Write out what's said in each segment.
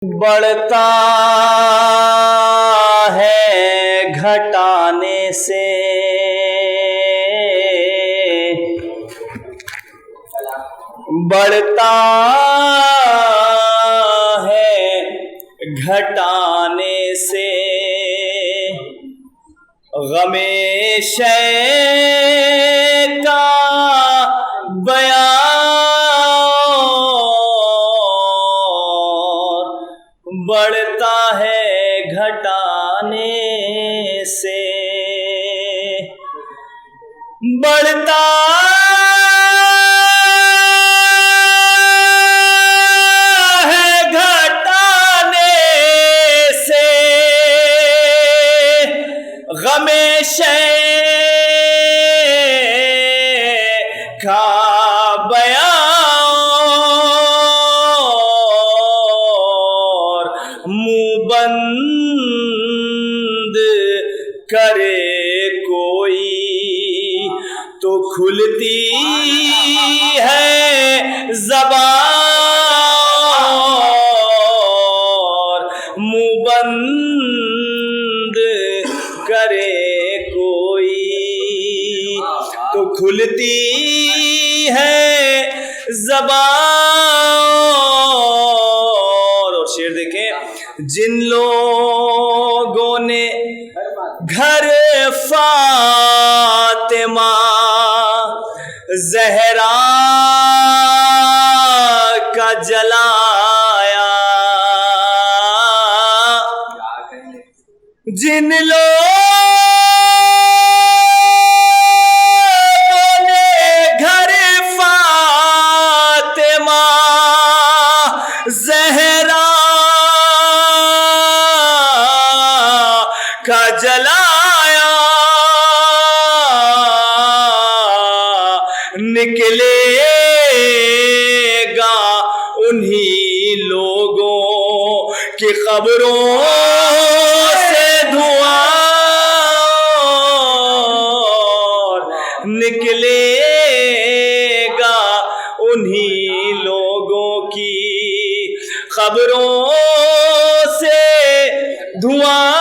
بڑھتا ہے گھٹانے سے، بڑھتا ہے گھٹانے سے، غم شے کا بیان بڑھتا ہے گھٹانے سے، بڑھتا ہے گھٹانے سے، غم شے کا بیان منہ بند کرے کوئی تو کھلتی ہے زبان، منہ بند کرے کوئی تو کھلتی ہے زبان۔ اور شعر دیکھیں، جن لوگوں نے گھر فاطمہ زہرا کا جلایا، جن لوگوں نے گھر فاطمہ زہرا کا جلایا، نکلے گا انہی لوگوں کی قبروں سے دھواں، نکلے گا انہی لوگوں کی قبروں سے دھواں،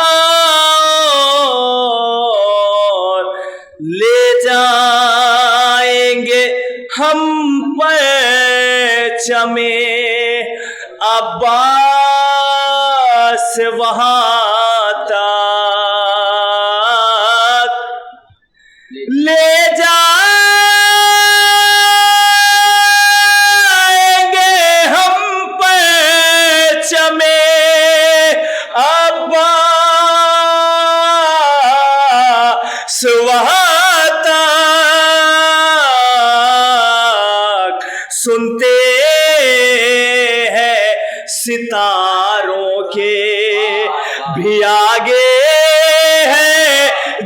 لے جائیں گے ہم پرچم عباس وہاں تک، لے جائیں گے ہم پرچم عباس وہاں تک، سنتے ہیں ستاروں کے بھی آگے ہے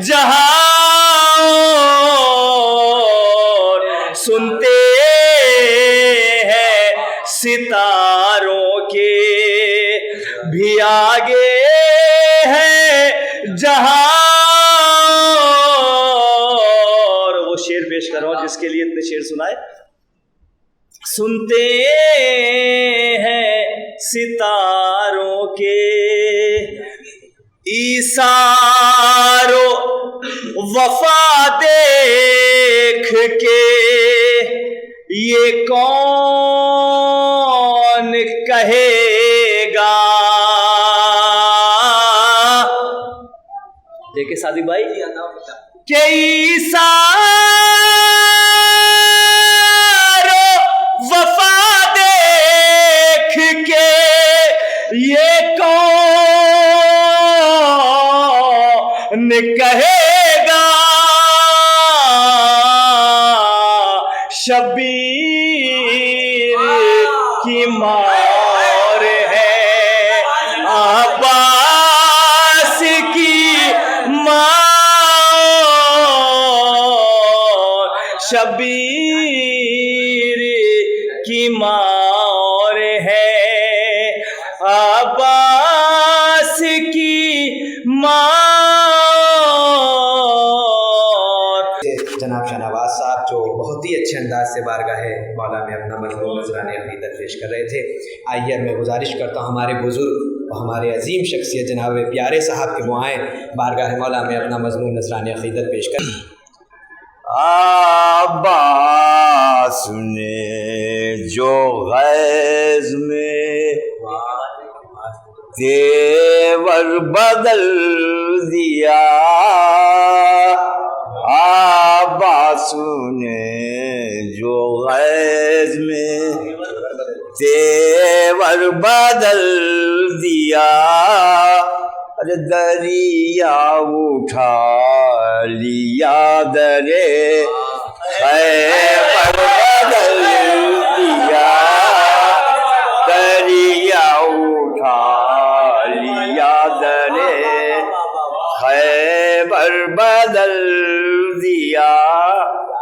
جہاں، سنتے ہیں ستاروں کے بھی آگے ہے جہاں۔ اور وہ شعر پیش کر رہا ہوں جس کے لیے اتنے شعر سنائے، سنتے ہیں ستاروں کے ایثار و وفا دیکھ کے، یہ کون کہے گا، دیکھیں صادق بھائی کہ ایثار و وفا دیکھ کے یہ کون کہے گا، شبیر کی مار ہے عباس کی مار، شبیر کی مار ہے عباس کی مار۔ جناب شاہ نواز صاحب جو بہت ہی اچھے اچھے انداز سے بارگاہ مولا میں اپنا مضمون نذران عقیدت پیش کر رہے تھے۔ آئیے میں گزارش کرتا ہوں ہمارے بزرگ اور ہمارے عظیم شخصیت جناب پیارے صاحب کے وہ آئیں بارگاہ مولا میں اپنا مضمون نذران عقیدت پیش کریں۔ عباس نے جو غیظ میں تیور بدل دیا، عباس نے جو غیظ میں تیور بدل دیا، ارے دریا اٹھا لیا درے خیبر بدل دیا، دریا اٹھا لیا درے خیبر بدل دیا۔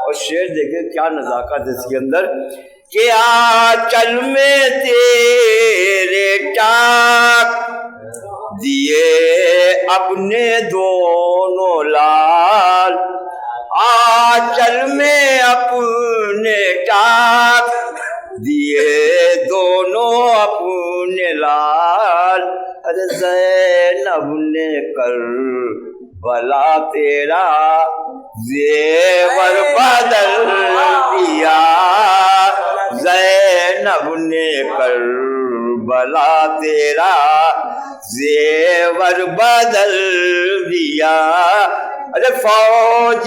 اور شعر دیکھیں کیا نزاکت ہے اس کے اندر کہ آنچل میں تیرے ٹاک دیے اپنے دونوں لال، آنچل میں اپنے ٹاک دیے دونوں اپنے لال، ارے زینب نے کر بلا تیرا زیور بدل دیا، زینب نے کر بلا تیرا زیور بدل دیا، ارے فوج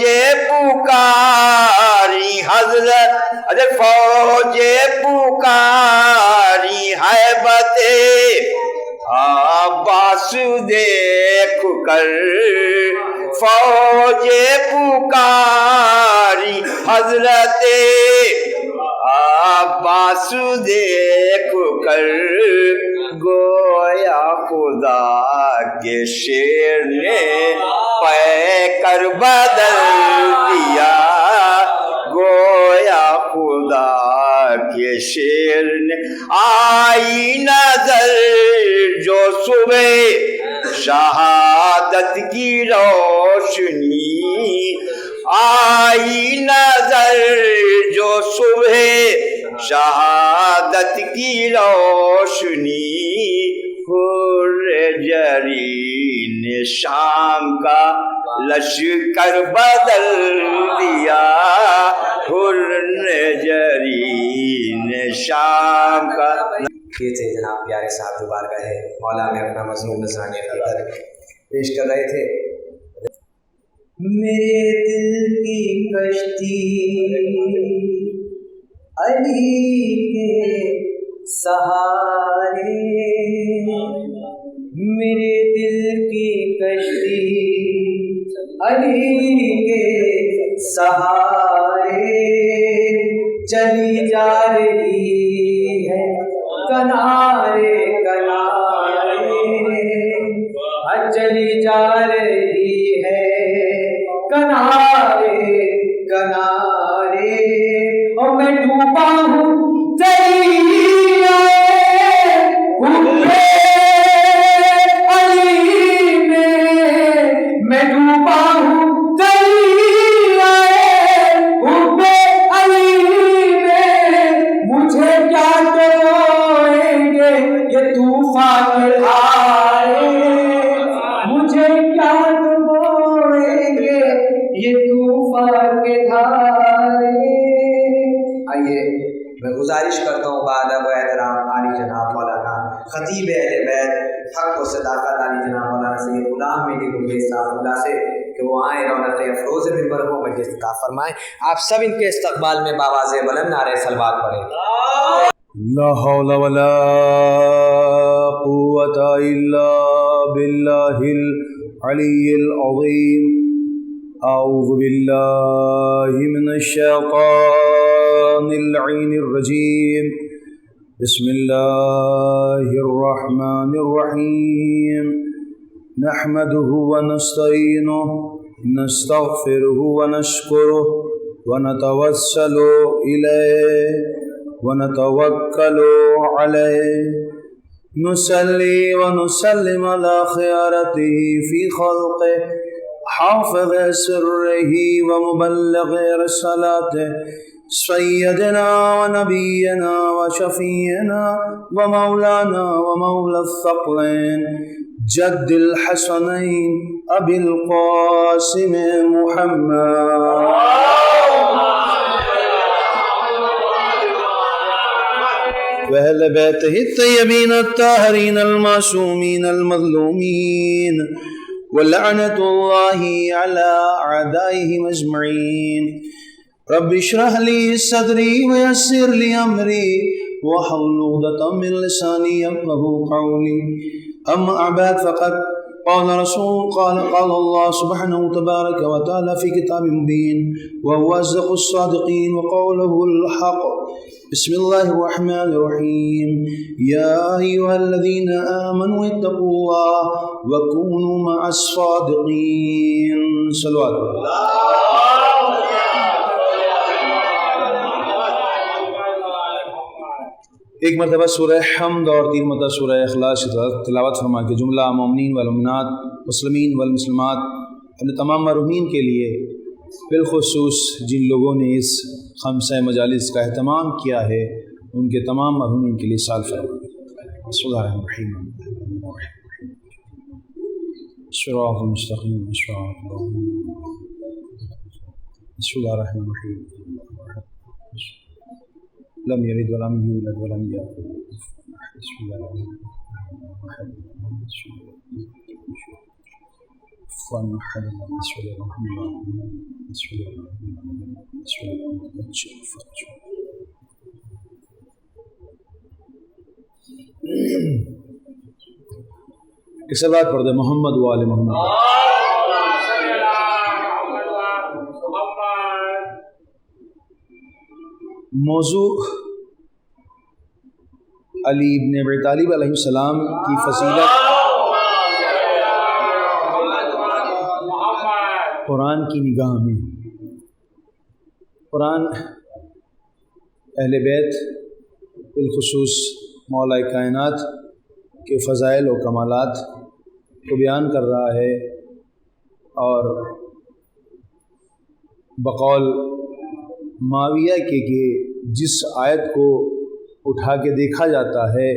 پکاری حضرت، ارے فوج پکاری ہیبت عباس دیکھ کر، فوج پکاری حضرت عباس دیکھ کر، گویا خدا کے شیر نے پیکر بدل دیا، گویا خدا کے شیر نے آئی نظر جو صبح شہادت کی روشنی، آئی نظر جو صبح شہادت کی روشنی، حر جرین شام کا لشکر بدل دیا، حر جرین شام کا۔ یہ تھے جناب پیارے صاحب جو بارگاہ مولا میں اپنا مضمون نذران عقیدت پیش کر رہے تھے۔ میرے دل کی کشتی علی کے سہارے، میرے دل کی کشتی علی کے سہارے، چلی جا رہی ہے کنارے کنارے، چلی جا رہی ہے کنارے کنارے، اور میں ڈوبا ہوں دریا علی میں ڈوبا ہوں دریا علی میں، مجھے کیا ڈوبوئیں گے یہ طوفان کے دھارے، مجھے کیا ڈوبوئیں گے یہ طوفان کے دھارے۔ آئیے میں گزارش کرتا ہوں بادب و احترام عالی جناب مولانا خطیب اہل بیت حق و صداقت عالی جناب مولانا سید غلام مہدی گلبیز صاحب اللہ سے کہ وہ آئیں رونق افروز ممبر کو مجلس عطا فرمائیں۔ آپ سب ان کے استقبال میں باواز بلند نعرہ صلوات پڑھیں۔ لا حول ولا قوة إلا بالله العلي العظيم۔ أعوذ بالله من الشيطان اللعين الرجيم، بسم الله الرحمن الرحيم، نحمده ونستعينه نستغفره ونشكره ونتوسل إليه ونتوكل عليه، نصلي ونسلم على خيارته في خلقه، حافظ سره ومبلغ رسالاته، سيدنا ونبينا وشفينا ومولانا ومولى الثقلين جد الحسنين أبي القاسم محمد وأهل بيته الطيبين الطاهرين المعصومين المظلومين ولعنة الله على أعدائهم أجمعين رب اشرح لي صدري ويسر لي أمري واحلل عقدة من لساني يفقهوا قولي أما بعد فقد قال الله سبحانه تبارك وتعالى في كتاب مبين وهو أصدق الصادقين وقوله الحق بسم الله الرحمن الرحيم يا أيها الذين آمنوا اتقوا الله وكونوا مع الصادقين صلوات الله. ایک مرتبہ سورہ حمد اور 3 مرتبہ سورہ اخلاص کی تلاوت فرما کے جملہ مومنین والمؤمنات مسلمین والمسلمات اپنے تمام مرحومین کے لیے بالخصوص جن لوگوں نے اس خمسہ مجالس کا اہتمام کیا ہے ان کے تمام مرحومین کے لیے سال فرما. بسم اللہ الرحمن الرحیم صراط المستقیم بسم اللہ الرحمن الرحیم لم يلد ولم يولد ولم يكن بسم الله الرحمن الرحيم بسم الله الرحمن الرحيم بسم الله الرحمن الرحيم ایک صلوات پڑھ دے محمد و آل محمد. موضوع علی ابن ابی طالب علیہ السلام کی فضیلت قرآن کی نگاہ میں. قرآن اہل بیت بالخصوص مولا کائنات کے فضائل و کمالات کو بیان کر رہا ہے اور بقول معاویہ کہ جس آیت کو اٹھا کے دیکھا جاتا ہے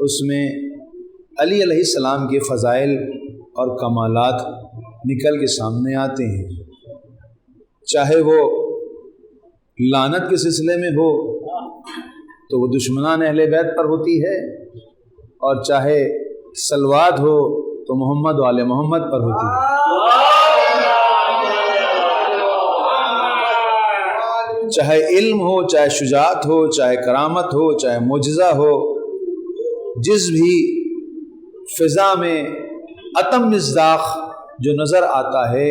اس میں علی علیہ السلام کے فضائل اور کمالات نکل کے سامنے آتے ہیں، چاہے وہ لعنت کے سلسلے میں ہو تو وہ دشمنان اہل بیت پر ہوتی ہے، اور چاہے صلوات ہو تو محمد و آل محمد پر ہوتی ہے. چاہے علم ہو، چاہے شجاعت ہو، چاہے کرامت ہو، چاہے معجزہ ہو، جس بھی فضا میں اتم مصداق جو نظر آتا ہے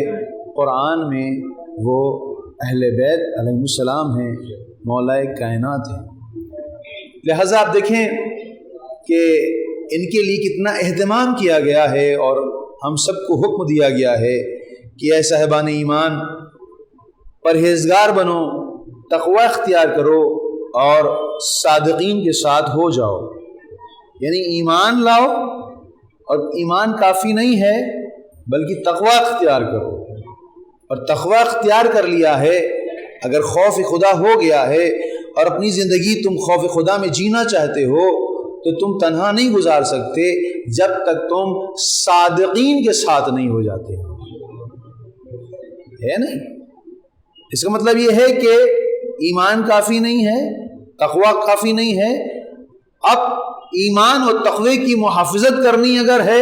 قرآن میں وہ اہل بیت علیہ السلام ہیں، مولا کائنات ہیں. لہذا آپ دیکھیں کہ ان کے لیے کتنا اہتمام کیا گیا ہے اور ہم سب کو حکم دیا گیا ہے کہ اے صاحبان ایمان پرہیزگار بنو، تقوی اختیار کرو اور صادقین کے ساتھ ہو جاؤ. یعنی ایمان لاؤ اور ایمان کافی نہیں ہے بلکہ تقوی اختیار کرو، اور تقوی اختیار کر لیا ہے اگر خوف خدا ہو گیا ہے اور اپنی زندگی تم خوف خدا میں جینا چاہتے ہو تو تم تنہا نہیں گزار سکتے جب تک تم صادقین کے ساتھ نہیں ہو جاتے. ہے نہیں؟ اس کا مطلب یہ ہے کہ ایمان کافی نہیں ہے، تقوی کافی نہیں ہے، اب ایمان اور تقوی کی محافظت کرنی اگر ہے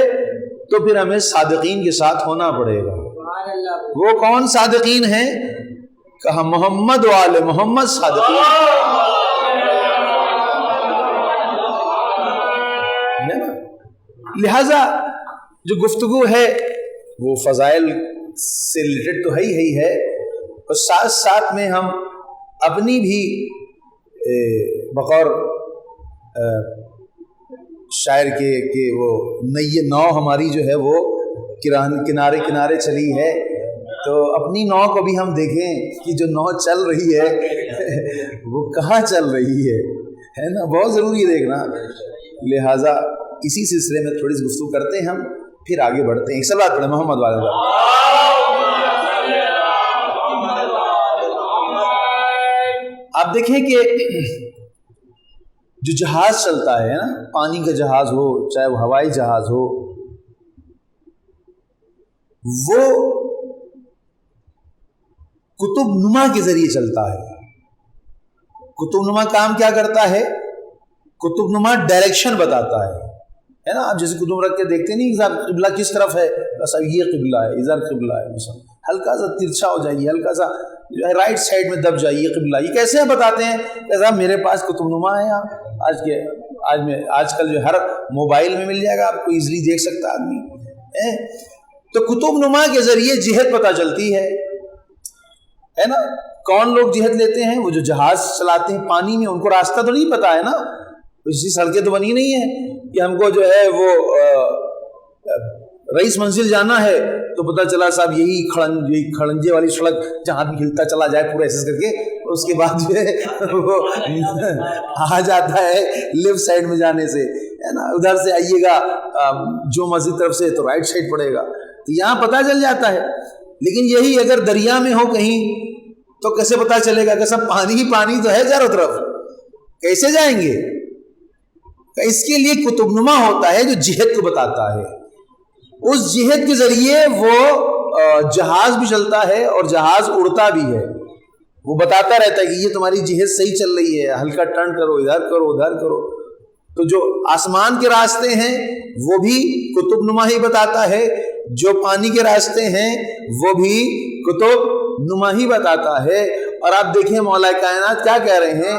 تو پھر ہمیں صادقین کے ساتھ ہونا پڑے گا. وہ کون صادقین ہیں؟ کہا محمد و آل محمد صادقین. لہذا جو گفتگو ہے وہ فضائل سے ریلیٹڈ تو ہے ہی ہے، اور ساتھ ساتھ میں ہم اپنی بھی بقور شاعر کے کہ وہ نو ہماری جو ہے وہ کنارے کنارے چلی ہے، تو اپنی نو کو بھی ہم دیکھیں کہ جو نو چل رہی ہے وہ کہاں چل رہی ہے نا، بہت ضروری ہے دیکھنا. لہٰذا اسی سلسلے میں تھوڑی سی گفتگو کرتے ہیں، ہم پھر آگے بڑھتے ہیں. ایک صلوات پڑھیں محمد والے. آپ دیکھیں کہ جو جہاز چلتا ہے نا، پانی کا جہاز ہو چاہے وہ ہوائی جہاز ہو، وہ قطب نما کے ذریعے چلتا ہے۔ قطب نما کام کیا کرتا ہے؟ قطب نما ڈائریکشن بتاتا ہے نا۔ آپ جیسے قطب رکھ کے دیکھتے نہیں قبلہ کس طرف ہے، بس اب یہ قبلہ ہے، ادھر قبلہ ہے، مثلا ہلکا سا ترچھا ہو جائیے، ہلکا سا جو ہے رائٹ سائڈ میں دب جائیے قبلہ۔ یہ کیسے بتاتے ہیں کہ صاحب میرے پاس قطب نما ہے، آج کل جو ہر موبائل میں مل جائے گا آپ کو، ایزلی دیکھ سکتا آدمی۔ تو قطب نما کے ذریعے جہت پتہ چلتی ہے نا۔ کون لوگ جہت لیتے ہیں؟ وہ جو جہاز چلاتے ہیں پانی میں، ان کو راستہ تو نہیں پتا ہے نا، اسی سڑکیں تو بنی نہیں ہے کہ ہم کو جو ہے وہ رئیس منزل جانا ہے تو پتہ چلا صاحب یہی کھڑنجے والی سڑک جہاں بھی ہلتا چلا جائے پورا ایسے کر کے، اس کے بعد جو ہے وہ آ جاتا ہے لیفٹ سائڈ میں جانے سے، ہے نا۔ ادھر سے آئیے گا جو مسجد طرف سے تو رائٹ سائڈ پڑے گا، تو یہاں پتہ چل جاتا ہے۔ لیکن یہی اگر دریا میں ہو کہیں تو کیسے پتہ چلے گا کہ سب پانی ہی پانی تو ہے چاروں طرف، کیسے جائیں گے؟ اس کے لیے قطب نما ہوتا ہے جو جہت کو بتاتا ہے۔ اس جہت کے ذریعے وہ جہاز بھی چلتا ہے اور جہاز اڑتا بھی ہے، وہ بتاتا رہتا ہے کہ یہ تمہاری جہت صحیح چل رہی ہے، ہلکا ٹرن کرو، ادھر کرو ادھر کرو۔ تو جو آسمان کے راستے ہیں وہ بھی قطب نما ہی بتاتا ہے، جو پانی کے راستے ہیں وہ بھی قطب نما ہی بتاتا ہے۔ اور آپ دیکھیں مولا کائنات کیا کہہ رہے ہیں،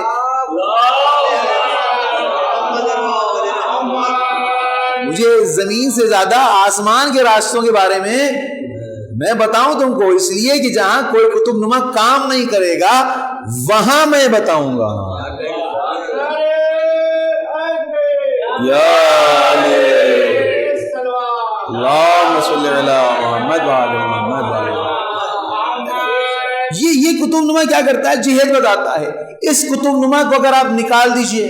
مجھے زمین سے زیادہ آسمان کے راستوں کے بارے میں بتاؤں تم کو، اس لیے کہ جہاں کوئی قطب نما کام نہیں کرے گا وہاں میں بتاؤں گا۔ یا اللہم صلی علی محمد وعلی محمد وعلی۔ یہ قطب نما کیا کرتا ہے؟ جہت بتاتا ہے۔ اس قطب نما کو اگر آپ نکال دیجئے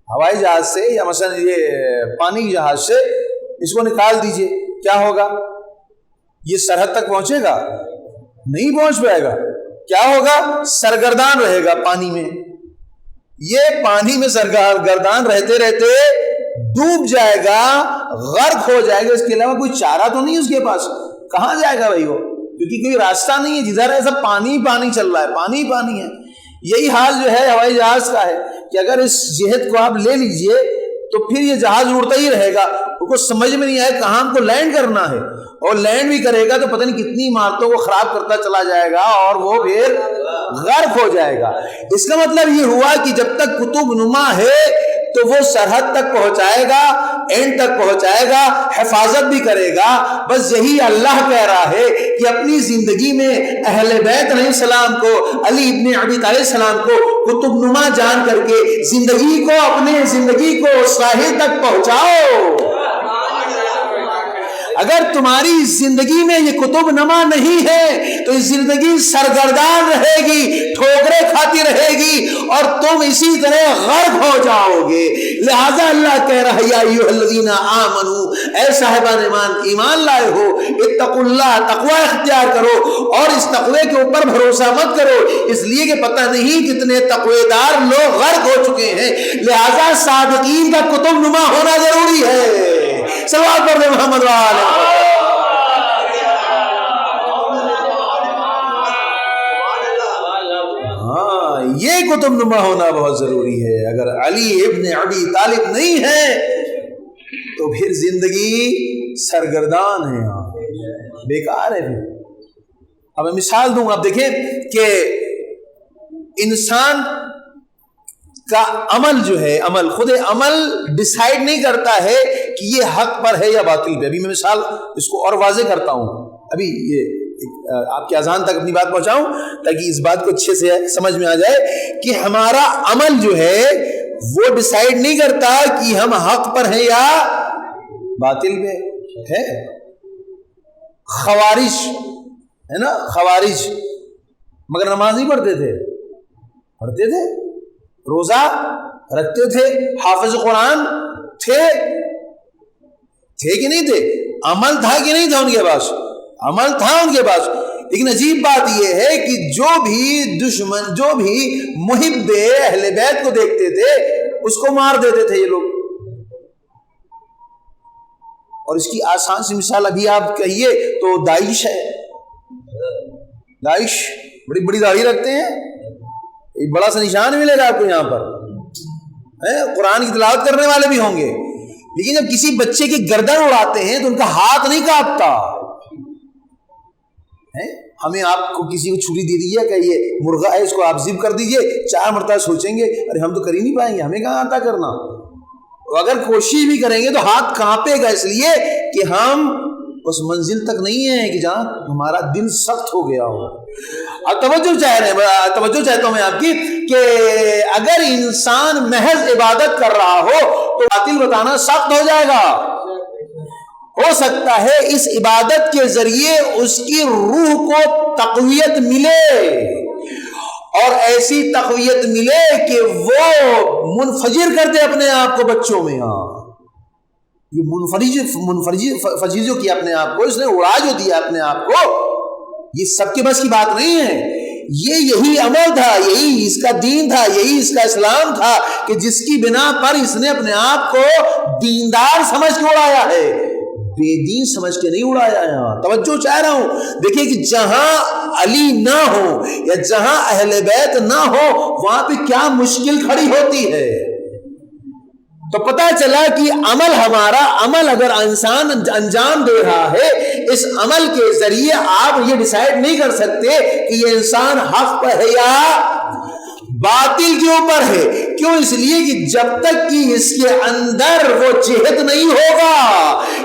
ہوائی جہاز سے یا مثلا یہ پانی کے جہاز سے، اس کو نکال دیجئے، کیا ہوگا؟ یہ سرحد تک پہنچے گا؟ نہیں پہنچ پائے گا۔ کیا ہوگا؟ سرگردان رہے گا پانی میں۔ یہ پانی میں سرگردان رہتے رہتے ڈوب جائے گا، غرق ہو جائے گا، اس کے علاوہ کوئی چارہ تو نہیں اس کے پاس۔ کہاں جائے گا بھائی وہ؟ کیونکہ کوئی راستہ نہیں ہے، جدھر ہے سب پانی پانی چل رہا ہے، پانی پانی ہے۔ یہی حال جو ہے ہوائی جہاز کا ہے کہ اگر اس جہت کو آپ لے لیجئے تو پھر یہ جہاز اڑتا ہی رہے گا، اس کو سمجھ میں نہیں آئے کہاں ہم کو لینڈ کرنا ہے، اور لینڈ بھی کرے گا تو پتہ نہیں کتنی عمارتوں کو خراب کرتا چلا جائے گا اور وہ پھر غرق ہو جائے گا۔ اس کا مطلب یہ ہوا کہ جب تک قطب نما ہے تو وہ سرحد تک پہنچائے گا، اینڈ تک پہنچائے گا، حفاظت بھی کرے گا۔ بس یہی اللہ کہہ رہا ہے کہ اپنی زندگی میں اہل بیت علیہ السلام کو، علی ابن ابی طالب علیہ السلام کو قطب نما جان کر کے زندگی کو، اپنے زندگی کو ساحل تک پہنچاؤ۔ اگر تمہاری زندگی میں یہ قطب نما نہیں ہے تو یہ زندگی سرگردان رہے گی، ٹھوکریں کھاتی رہے گی اور تم اسی طرح غرق ہو جاؤ گے۔ لہذا اللہ کہہ رہا ہے یا ایھا الذین آمنوا، اے صاحبان ایمان لائے ہو، اتقوا اللہ، تقوی اختیار کرو اور اس تقوی کے اوپر بھروسہ مت کرو، اس لیے کہ پتہ نہیں کتنے تقوی دار لوگ غرق ہو چکے ہیں۔ لہذا صادقین کا قطب نما ہونا ضروری ہے۔ صلوات پڑھ دیں محمد وعلى۔ ہاں، یہ قطب نما ہونا بہت ضروری ہے۔ اگر علی ابن ابی طالب نہیں ہے تو پھر زندگی سرگردان ہے، بیکار ہے۔ اب میں مثال دوں گا، آپ دیکھیں کہ انسان کا عمل جو ہے، عمل خود عمل ڈیسائیڈ نہیں کرتا ہے کہ یہ حق پر ہے یا باطل پہ۔ ابھی میں مثال اس کو اور واضح کرتا ہوں، ابھی یہ آپ کے اذہان تک اپنی بات پہنچاؤں تاکہ اس بات کو اچھے سے سمجھ میں آ جائے کہ ہمارا عمل جو ہے وہ ڈیسائیڈ نہیں کرتا کہ ہم حق پر ہیں یا باطل پہ ہے۔ خوارج ہے نا، خوارج مگر نماز نہیں پڑھتے تھے، پڑھتے تھے، روزہ رکھتے تھے، حافظ قرآن تھے کہ نہیں تھے، عمل تھا کہ نہیں تھا ان کے پاس، عمل تھا ان کے پاس۔ لیکن عجیب بات یہ ہے کہ جو بھی محب اہل بیت کو دیکھتے تھے اس کو مار دیتے تھے یہ لوگ. اور اس کی آسان سی مثال ابھی آپ کہیے تو داعش ہے. داعش بڑی بڑی داڑھی رکھتے ہیں, ایک بڑا سا نشان ملے گا آپ کو یہاں پر, قرآن کی تلاوت کرنے والے بھی ہوں گے, لیکن جب کسی بچے کی گردن اڑاتے ہیں تو ان کا ہاتھ نہیں کانپتا. ہمیں آپ کو کسی کو چھری دے دیجیے کہ یہ مرغا ہے اس کو آپ ذبح کر دیجیے, 4 مرتبہ سوچیں گے ارے ہم تو کر ہی نہیں پائیں گے, ہمیں کہاں آتا کرنا. اگر کوشش بھی کریں گے تو ہاتھ کانپے گا, اس لیے کہ ہم اس منزل تک نہیں ہیں کہ جہاں ہمارا دل سخت ہو گیا ہو. اب توجہ چاہتا ہوں میں آپ کی کہ اگر انسان محض عبادت کر رہا ہو تو باطل بتانا سخت ہو جائے گا. ہو سکتا ہے اس عبادت کے ذریعے اس کی روح کو تقویت ملے, اور ایسی تقویت ملے کہ وہ منفجر کر دے اپنے آپ کو بچوں میں. یہ منفجر جو کیا اپنے آپ کو, اس نے اڑا جو دیا اپنے آپ کو, یہ سب کے بس کی بات نہیں ہے. یہی عمل تھا, یہی اس کا دین تھا, یہی اس کا اسلام تھا کہ جس کی بنا پر اس نے اپنے آپ کو دیندار سمجھ کے اڑایا ہے, بے دین سمجھ کے نہیں اڑایا. یہاں توجہ چاہ رہا ہوں, دیکھیں کہ جہاں علی نہ ہو یا جہاں اہل بیت نہ ہو وہاں پہ کیا مشکل کھڑی ہوتی ہے. تو پتہ چلا کہ ہمارا عمل اگر انسان انجام دے رہا ہے, اس عمل کے ذریعے آپ یہ ڈیسائیڈ نہیں کر سکتے کہ یہ انسان حق پر ہے یا باطل کے اوپر ہے. کیوں؟ اس لیے کہ جب تک کہ اس کے اندر وہ جہد نہیں ہوگا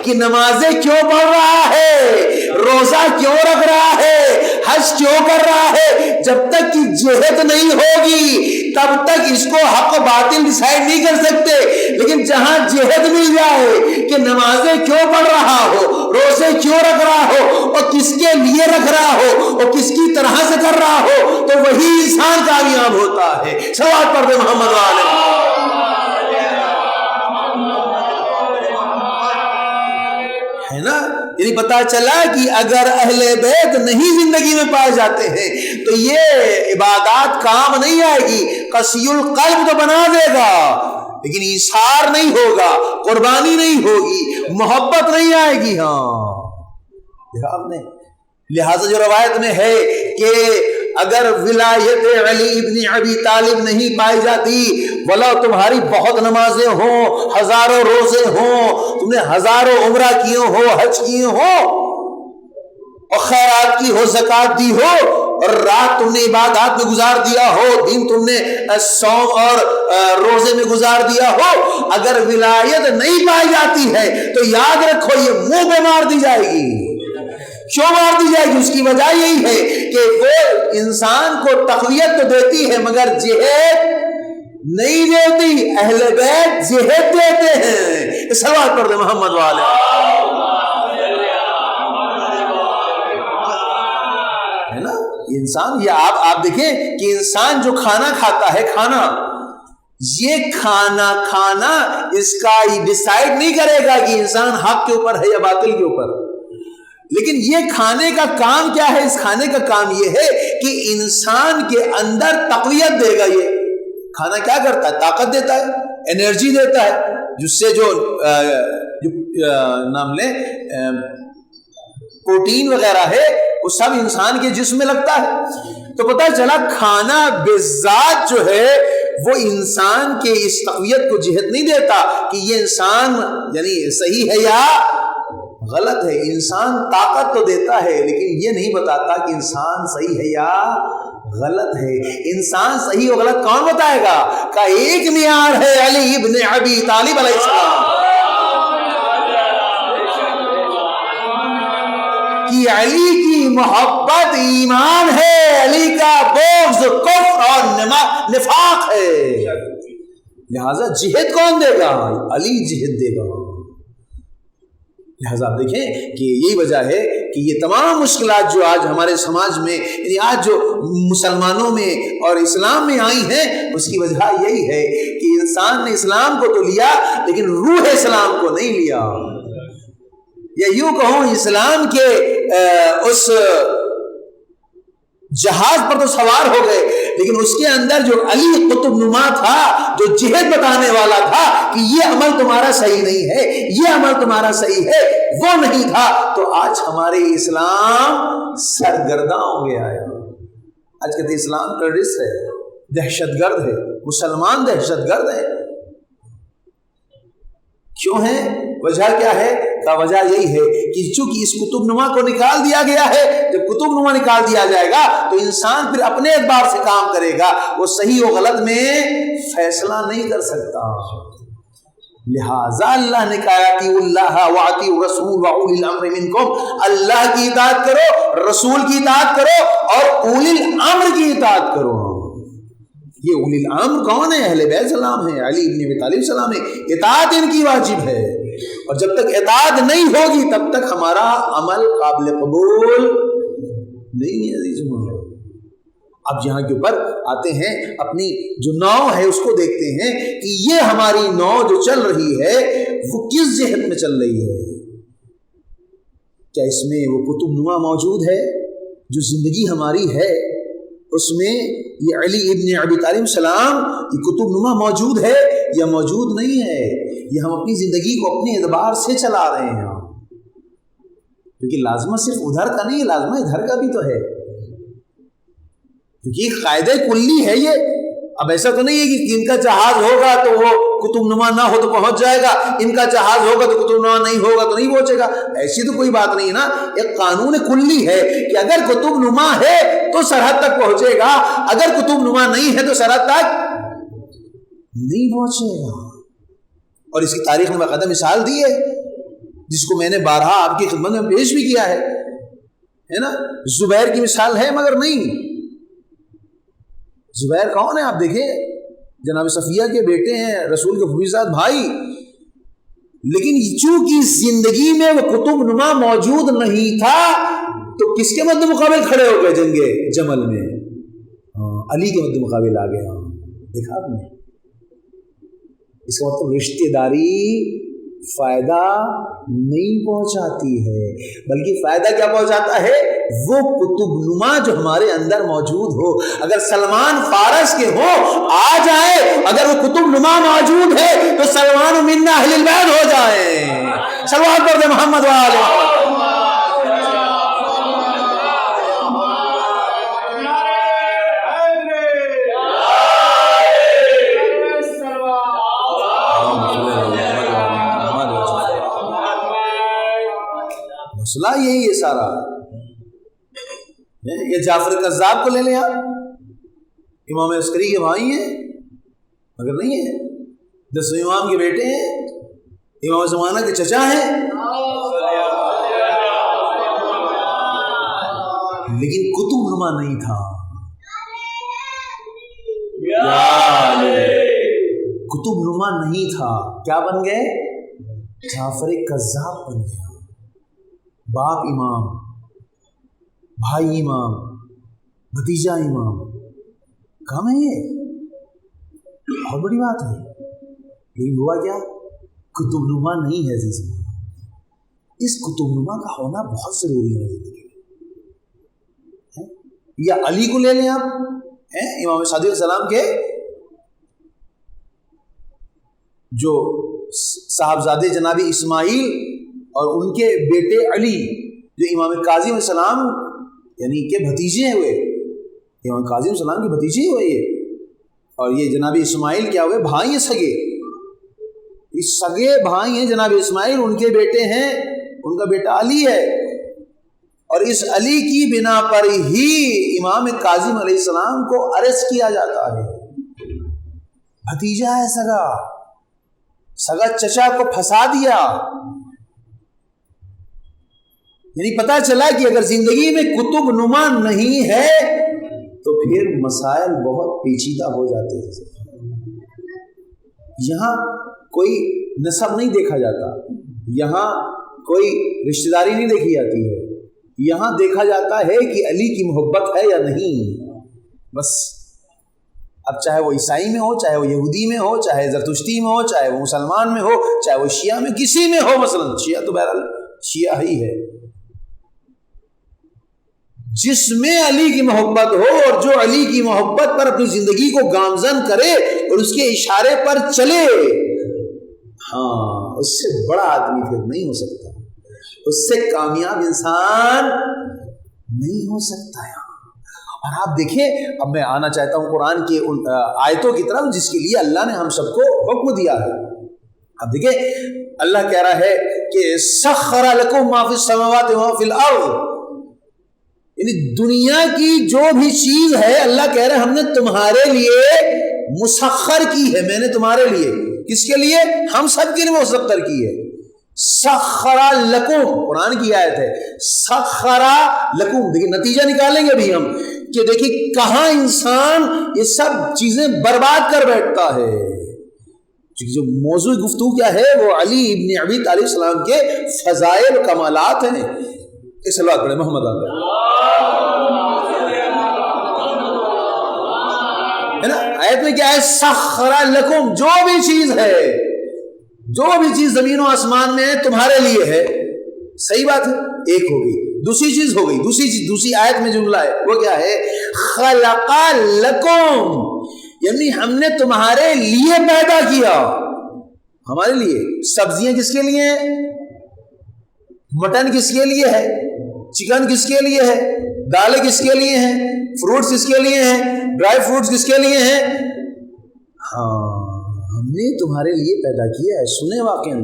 کہ نمازیں کیوں پڑھ رہا ہے, روزہ کیوں رکھ رہا ہے, حج کیوں کر رہا ہے, جب تک کہ جہد نہیں ہوگی تب تک اس کو حق و باطل ڈیسائیڈ نہیں کر سکتے. لیکن جہاں جہد مل جائے کہ نمازیں کیوں پڑھ رہا ہو, روزے کیوں رکھ رہا ہو, اور کس کے لیے رکھ رہا ہو, اور کس کی طرح سے کر رہا ہو, تو وہی انسان کامیاب ہوتا ہے. سوال پڑھ دے محمد والے. ہے نا, یعنی پتا چلا کہ اگر اہل بیت نہیں زندگی میں پائے جاتے ہیں تو یہ عبادات کام نہیں آئے گی. قسی القلب تو بنا دے گا لیکن ایثار نہیں ہوگا, قربانی نہیں ہوگی, محبت نہیں آئے گی. لہذا جو روایت میں ہے کہ اگر ولایت علی ابن ابی طالب نہیں پائی جاتی, بھلا تمہاری بہت نمازیں ہوں, ہزاروں روزے ہوں, تم نے ہزاروں عمرہ کیے ہو, حج کیے ہو, اور خیرات کی ہو, زکات دی ہو, اور رات تم نے عبادات میں گزار دیا ہو, دن تم نے صوم اور روزے میں گزار دیا ہو, اگر ولایت نہیں پائی جاتی ہے تو یاد رکھو یہ منہ پہ مار دی جائے گی. کیوں مار دی جائے گی؟ اس کی وجہ یہی ہے کہ وہ انسان کو تقویت تو دیتی ہے مگر جہاد نہیں دیتی. اہل بیت جہاد دیتے ہیں. سوال پڑھ دے محمد والے. ہے نا انسان, یہ آپ دیکھیں کہ انسان جو کھانا کھاتا ہے, یہ کھانا اس کا ڈیسائیڈ نہیں کرے گا کہ انسان حق کے اوپر ہے یا باطل کے اوپر. لیکن یہ کھانے کا کام کیا ہے؟ اس کھانے کا کام یہ ہے کہ انسان کے اندر تقویت دے گا. یہ کھانا کیا کرتا ہے؟ طاقت دیتا ہے, انرجی دیتا ہے, جس سے جو نام لیں پروٹین وغیرہ ہے وہ سب انسان کے جسم میں لگتا ہے. تو پتہ چلا کھانا بذات جو ہے وہ انسان کے اس تقویت کو جہت نہیں دیتا کہ یہ انسان یعنی صحیح ہے یا غلط ہے. انسان طاقت تو دیتا ہے لیکن یہ نہیں بتاتا کہ انسان صحیح ہے یا غلط ہے. انسان صحیح و غلط کون بتائے گا؟ کا ایک معیار ہے علی ابن ابی طالب علیہ السلام کہ علی کی محبت ایمان ہے, علی کا بغض کفر اور نفاق ہے. لہذا جہاد کون دے گا؟ علی جہاد دے گا. لہذا آپ دیکھیں کہ یہی وجہ ہے کہ یہ تمام مشکلات جو آج ہمارے سماج میں یعنی آج جو مسلمانوں میں اور اسلام میں آئی ہیں اس کی وجہ یہی ہے کہ انسان نے اسلام کو تو لیا لیکن روح اسلام کو نہیں لیا. یا یوں کہوں اسلام کے اس جہاز پر تو سوار ہو گئے، لیکن اس کے اندر جو علی قطب نما تھا، جو جہت بتانے والا تھا کہ یہ عمل تمہارا صحیح نہیں ہے، یہ عمل تمہارا صحیح ہے، وہ نہیں تھا، تو آج ہمارے اسلام سرگرداں ہو گیا ہے۔ آج کہتے اسلام ٹیررسٹ ہے، دہشت گرد ہے، مسلمان دہشت گرد ہے۔ کیوں ہے؟ وجہ کیا ہے؟ وجہ یہی ہے کہ چونکہ اس قطب نما کو نکال دیا گیا ہے، جب قطب نما نکال دیا جائے گا تو انسان پھر اپنے اعتبار سے کام کرے گا، وہ صحیح و غلط میں فیصلہ نہیں کر سکتا۔ لہٰذا اللہ نے کہا کہ اللہ واطیعوا الرسول واولی الامر منکم، اللہ کی اطاعت کرو، رسول کی اطاعت کرو، اور اولی الامر کی اطاعت کرو۔ یہ اولی الامر کون ہے؟ اہل بیت سلام ہے، علی بن ابی طالب سلام ہے، اطاعت ان کی واجب ہے، اور جب تک اطاعت نہیں ہوگی تب تک ہمارا عمل قابل قبول نہیں ہے عزیزوں۔ اب یہاں کے اوپر آتے ہیں، اپنی جو نو ہے اس کو دیکھتے ہیں کہ یہ ہماری نو جو چل رہی ہے وہ کس جہت میں چل رہی ہے۔ کیا اس میں وہ قطب نما موجود ہے؟ جو زندگی ہماری ہے اس میں یہ علی ابن ابی طالب سلام یہ قطب نما موجود ہے یا موجود نہیں ہے؟ یہ ہم اپنی زندگی کو اپنے اعتبار سے چلا رہے ہیں، کیونکہ لازمہ صرف ادھر کا نہیں ہے، لازمہ ادھر کا بھی تو ہے، کیونکہ قاعدہ کلی ہے یہ۔ اب ایسا تو نہیں ہے کہ ان کا جہاز ہوگا تو وہ قطب نما نہ ہو تو پہنچ جائے گا، ان کا جہاز ہوگا تو قطب نما نہیں ہوگا تو نہیں پہنچے گا، ایسی تو کوئی بات نہیں ہے نا۔ ایک قانون کلی ہے کہ اگر قطب نما ہے تو سرحد تک پہنچے گا، اگر قطب نما نہیں ہے تو سرحد تک نہیں پہنچے گا۔ اور اس کی تاریخ میں باقاعدہ مثال دی ہے، جس کو میں نے بارہا آپ کی خدمت میں پیش بھی کیا ہے نا۔ زبیر کی مثال ہے مگر نہیں، زبیر کون ہے؟ آپ دیکھیں، جناب صفیہ کے بیٹے ہیں، رسول کے پھوپھیزاد بھائی، لیکن چونکہ زندگی میں وہ قطب نما موجود نہیں تھا تو کس کے مد مقابل کھڑے ہو گئے جنگ جمل میں؟ علی کے مد مقابل آ گئے۔ دیکھا آپ نے، اس کا مطلب رشتہ داری فائدہ نہیں پہنچاتی ہے، بلکہ فائدہ کیا پہنچاتا ہے؟ وہ قطب نما جو ہمارے اندر موجود ہو۔ اگر سلمان فارس کے ہو آ جائے، اگر وہ قطب نما موجود ہے تو سلمان من اہل البیت ہو جائے۔ صلوات پڑھ دے محمد والے۔ مسئلہ یہی ہے سارا۔ یہ جعفر کذاب کو لے لیں آپ، امام عسکری کے بھائی ہیں مگر نہیں ہے، 10ویں امام کے بیٹے ہیں، امام زمانہ کے چچا ہیں، لیکن قطب نما نہیں تھا۔ قطب نما نہیں تھا، کیا بن گئے؟ جعفر کذاب بن گیا۔ باپ امام، بھائی امام، بھتیجا امام، کم ہے یہ، بہت بڑی بات ہے۔ لیکن ہوا کیا؟ قطب نما نہیں ہے عزیز، اس قطب نما کا ہونا بہت ضروری ہے زندگی میں۔ یا علی کو لے لیں آپ، امام صادق السلام کے جو صاحبزادے جناب اسماعیل اور ان کے بیٹے علی جو امام کاظم علیہ السلام یعنی کہ بھتیجے ہوئے، امام کاظم علیہ السلام کے بھتیجے ہوئے یہ، اور یہ جناب اسماعیل کیا ہوئے؟ بھائی ہیں سگے، اس سگے بھائی ہیں جناب اسماعیل، ان کے بیٹے ہیں، ان کا بیٹا علی ہے، اور اس علی کی بنا پر ہی امام کاظم علیہ السلام کو ارسٹ کیا جاتا ہے۔ بھتیجا ہے سگا، سگا چچا کو پھنسا دیا، یعنی پتا چلا کہ اگر زندگی میں قطب نما نہیں ہے تو پھر مسائل بہت پیچیدہ ہو جاتے ہیں۔ یہاں کوئی نسب نہیں دیکھا جاتا، یہاں کوئی رشتہ داری نہیں دیکھی جاتی ہے، یہاں دیکھا جاتا ہے کہ علی کی محبت ہے یا نہیں، بس۔ اب چاہے وہ عیسائی میں ہو، چاہے وہ یہودی میں ہو، چاہے زرتشتی میں ہو، چاہے وہ مسلمان میں ہو، چاہے وہ شیعہ میں کسی میں ہو، مثلا شیعہ تو بہرحال شیعہ ہی ہے، جس میں علی کی محبت ہو اور جو علی کی محبت پر اپنی زندگی کو گامزن کرے اور اس کے اشارے پر چلے، ہاں اس سے بڑا آدمی پھر نہیں ہو سکتا، اس سے کامیاب انسان نہیں ہو سکتا ہے۔ اور آپ دیکھیں، اب میں آنا چاہتا ہوں قرآن کی ان آیتوں کی طرف جس کے لیے اللہ نے ہم سب کو حکم دیا ہے۔ اب دیکھیں اللہ کہہ رہا ہے کہ سخر لکم ما فی السماوات و ما فی الارض، یعنی دنیا کی جو بھی چیز ہے اللہ کہہ رہا ہے ہم نے تمہارے لیے مسخر کی ہے، میں نے تمہارے لیے، کس کے لیے؟ ہم سب کے لیے مسخر کی ہے۔ سخر لکم، قرآن کی آیت ہے، سخر لکم۔ دیکھیں نتیجہ نکالیں گے بھی ہم کہ دیکھیں کہاں انسان یہ سب چیزیں برباد کر بیٹھتا ہے۔ جو موضوع گفتگو کیا ہے وہ علی ابن ابی طالب السلام کے فضائل و کمالات ہیں۔ اس صلوات پڑھیں محمد آلہ، ہے نا؟ آیت میں کیا ہے؟ سخر لکم، جو بھی چیز ہے، جو بھی چیز زمین و آسمان میں ہے تمہارے لیے ہے۔ صحیح بات ہے، ایک ہوگی۔ دوسری چیز ہو گئی، دوسری آیت میں جملہ ہے وہ کیا ہے؟ خلق لکم، یعنی ہم نے تمہارے لیے پیدا کیا، ہمارے لیے۔ سبزیاں کس کے لیے ہیں؟ مٹن کس کے لیے ہے؟ چکن کس کے لیے ہے؟ دالیں کس کے لیے ہیں؟ فروٹس کس کے لیے ہیں؟ ڈرائی فروٹس کس کے لیے ہیں؟ ہاں ہم نے تمہارے لیے پیدا کیا ہے۔ سنیں واقعا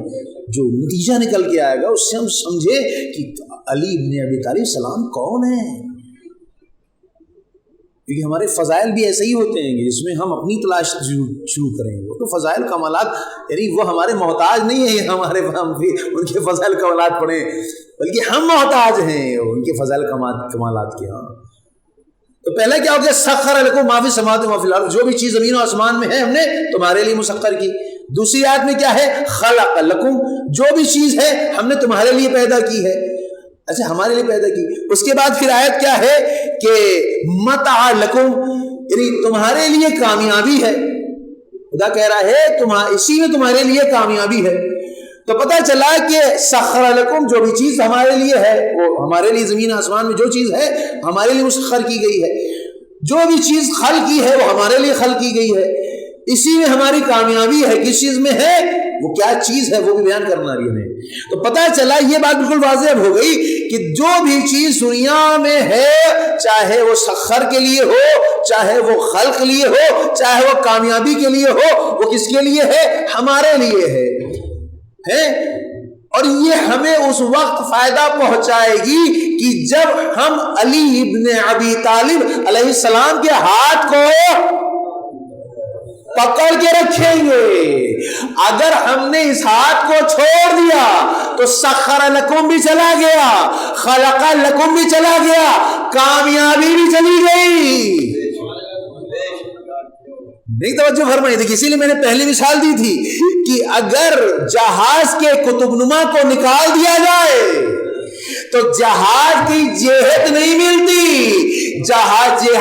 جو نتیجہ نکل کے آئے گا اس سے ہم سمجھے کہ علی ابن ابی طالب السلام کون ہیں، کیونکہ ہمارے فضائل بھی ایسے ہی ہوتے ہیں جس میں ہم اپنی تلاش شروع کریں۔ وہ تو فضائل کمالات، یعنی وہ ہمارے محتاج نہیں ہیں ہمارے، ہم بھی ان کے فضائل کمالات پڑھیں، بلکہ ہم محتاج ہیں ان کے فضائل کمالات کے۔ ہاں تو پہلے کیا ہو گیا؟ سخر لکم ما فی السماوات و ما فی الارض، جو بھی چیز زمین و آسمان میں ہے ہم نے تمہارے لیے مسخر کی۔ دوسری آیت میں کیا ہے؟ خلق لکم، جو بھی چیز ہے ہم نے تمہارے لیے پیدا کی ہے۔ اچھا ہمارے لیے پیدا کی۔ اس کے بعد پھر آیت کیا ہے کہ متاع لکم، یعنی تمہارے لیے کامیابی ہے۔ خدا کہہ رہا ہے اسی میں تمہارے لیے کامیابی ہے۔ تو پتہ چلا کہ سخر لکم، جو بھی چیز ہمارے لیے ہے وہ ہمارے لیے، زمین آسمان میں جو چیز ہے ہمارے لیے مسخر کی گئی ہے۔ جو بھی چیز خلق کی ہے وہ ہمارے لیے خلق کی گئی ہے، اسی میں ہماری کامیابی ہے۔ کس چیز میں ہے؟ وہ کیا چیز ہے وہ بھی بیان کرنا رہی ہے۔ تو پتہ چلا یہ بات بالکل واضح ہو گئی کہ جو بھی چیز دنیا میں ہے، چاہے وہ سخر کے لیے ہو، چاہے وہ خلق لیے ہو، چاہے وہ کامیابی کے لیے ہو، وہ کس کے لیے ہے؟ ہمارے لیے ہے۔ اور یہ ہمیں اس وقت فائدہ پہنچائے گی کہ جب ہم علی ابن ابی طالب علیہ السلام کے ہاتھ کو پکڑ کے رکھیں گے۔ اگر ہم نے اس ہاتھ کو چھوڑ دیا تو سخر لکم بھی چلا گیا، خلق لکم بھی چلا گیا، کامیابی بھی چلی گئی۔ نہیں توجہ فرمائی تھی، اسی لیے میں نے پہلی مثال دی تھی کہ اگر جہاز کے قطب نما کو نکال دیا جائے تو جہاز کی جہت نہیں ملتی، جہاز جو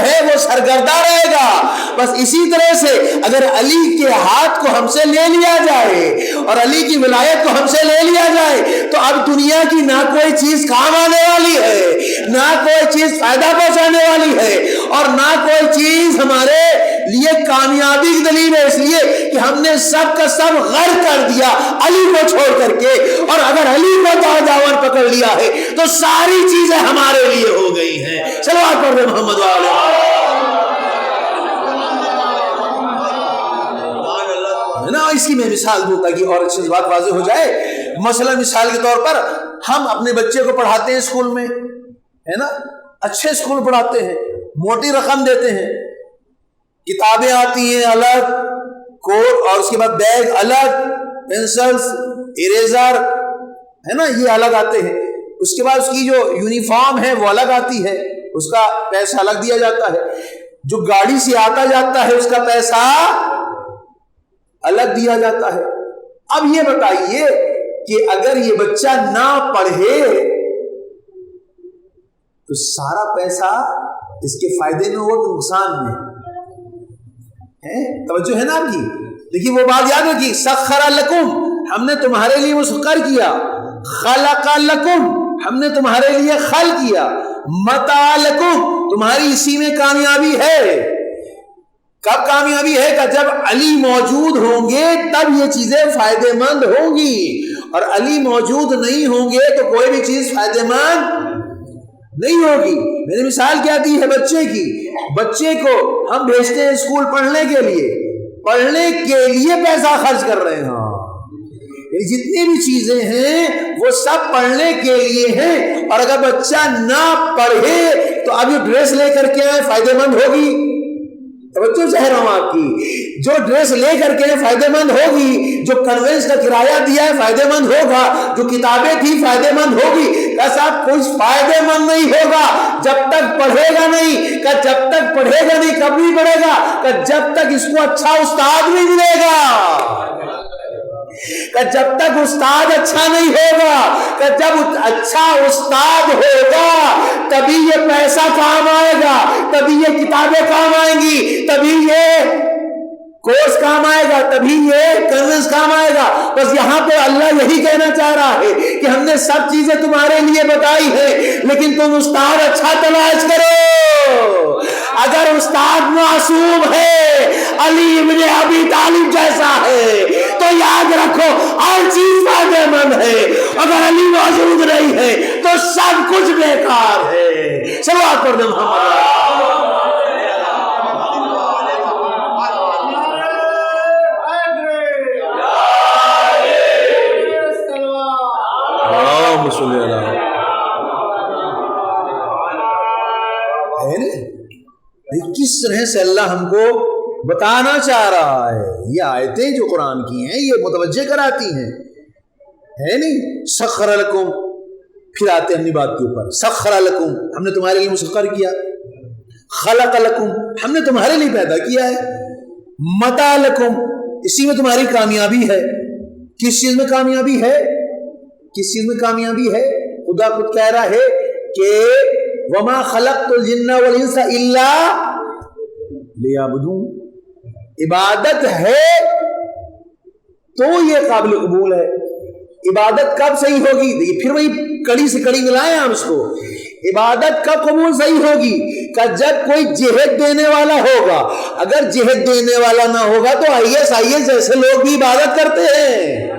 ہے وہ سرگردہ رہے گا۔ بس اسی طرح سے اگر علی کے ہاتھ کو ہم سے لے لیا جائے اور علی کی ولایت کو ہم سے لے لیا جائے تو اب دنیا کی نہ کوئی چیز کام آنے والی ہے، نہ کوئی چیز فائدہ پہنچانے والی ہے، اور نہ کوئی چیز ہمارے لیے کامیابی کی دلیل ہے، اس لیے کہ ہم نے سب کا سب غرق کر دیا علی کو چھوڑ کر کے۔ اور اگر علی کو داور پکڑ لیا ہے تو ساری چیزیں ہمارے لیے ہو گئی ہیں۔ صلوات پڑھ محمد نا۔ اس کی میں مثال دوں تاکہ اور اچھی بات واضح ہو جائے۔ مثلا مثال کے طور پر ہم اپنے بچے کو پڑھاتے ہیں اسکول میں، ہے نا، اچھے اسکول پڑھاتے ہیں، موٹی رقم دیتے ہیں، کتابیں آتی ہیں الگ، کوٹ اور اس کے بعد بیگ الگ، پینسلز، اریزر، ہے نا، یہ الگ آتے ہیں۔ اس کے بعد اس کی جو یونیفارم ہے وہ الگ آتی ہے، اس کا پیسہ الگ دیا جاتا ہے۔ جو گاڑی سے آتا جاتا ہے اس کا پیسہ الگ دیا جاتا ہے۔ اب یہ بتائیے کہ اگر یہ بچہ نہ پڑھے تو سارا پیسہ اس کے فائدے میں ہو تو نقصان میں ہے؟ توجہ ہے نا آپ کی؟ دیکھیے وہ بات یاد رکھیے، سخر لکم، ہم نے تمہارے لیے مسخر کیا، خلق لکم، ہم نے تمہارے لیے خلق کیا، متاع لکم، تمہاری اسی میں کامیابی ہے۔ کب کامیابی ہے؟ کہ جب علی موجود ہوں گے تب یہ چیزیں فائدے مند ہوں گی، اور علی موجود نہیں ہوں گے تو کوئی بھی چیز فائدے مند نہیں ہوگی۔ میں نے مثال کیا دی ہے بچے کی، بچے کو ہم بھیجتے ہیں اسکول پڑھنے کے لیے پیسہ خرچ کر رہے ہیں، جتنی بھی چیزیں ہیں وہ سب پڑھنے کے لیے ہیں، اور اگر بچہ نہ پڑھے تو اب یہ ڈریس لے کر کے آئے فائدے مند ہوگی؟ توجہ چاہ رہا ہوں آپ کی، جو ڈریس لے کر کے فائدے مند ہوگی، جو کنوینس کا کرایہ دیا ہے فائدے مند ہوگا، جو کتابیں تھی فائدے مند ہوگی۔ ایسا کچھ فائدے مند نہیں ہوگا جب تک پڑھے گا نہیں، کہ جب تک پڑھے گا نہیں کب نہیں پڑھے گا؟ کہ جب تک اس کو اچھا استاد نہیں ملے گا، کہ جب تک استاد اچھا نہیں ہوگا، کہ جب اچھا استاد ہوگا تبھی یہ پیسہ کام آئے گا، تبھی یہ کتابیں کام آئیں گی، تبھی یہ کورس کام آئے گا، تبھی یہ کنوینس کام آئے گا۔ بس یہاں پہ اللہ یہی کہنا چاہ رہا ہے کہ ہم نے سب چیزیں تمہارے لیے بتائی ہیں، لیکن تم استاد اچھا تلاش کرو۔ اگر استاد معصوم ہے، علی ابن ابی طالب جیسا ہے، تو یاد رکھو ہر چیز فائدے مند ہے۔ اگر علی موجود نہیں ہے تو سب کچھ بیکار ہے۔ صلوات پڑھ دیں محمد۔ کس طرح سے اللہ ہم کو بتانا چاہ رہا ہے، یہ آیتیں جو قرآن کی ہیں یہ متوجہ کراتی ہیں، ہے نہیں؟ سخر لکم، پھر آتے ہیں اپنی بات کے اوپر، سخر لکم، ہم نے تمہارے لیے مسخر کیا، خلق لکم، ہم نے تمہارے لیے پیدا کیا ہے، متاع لکم، اسی میں تمہاری کامیابی ہے۔ کس چیز میں کامیابی ہے؟ کس چیز میں کامیابی ہے؟ خدا خود کہہ رہا ہے کہ وما خلقت الجن والانس الا لیعبدون، عبادت ہے تو یہ قابل قبول ہے۔ عبادت کب صحیح ہوگی؟ دیکھیے پھر وہی کڑی سے کڑی ملائیں ہم اس کو، عبادت کب قبول صحیح ہوگی؟ کہ جب کوئی جہد دینے والا ہوگا۔ اگر جہد دینے والا نہ ہوگا تو IS جیسے لوگ بھی عبادت کرتے ہیں،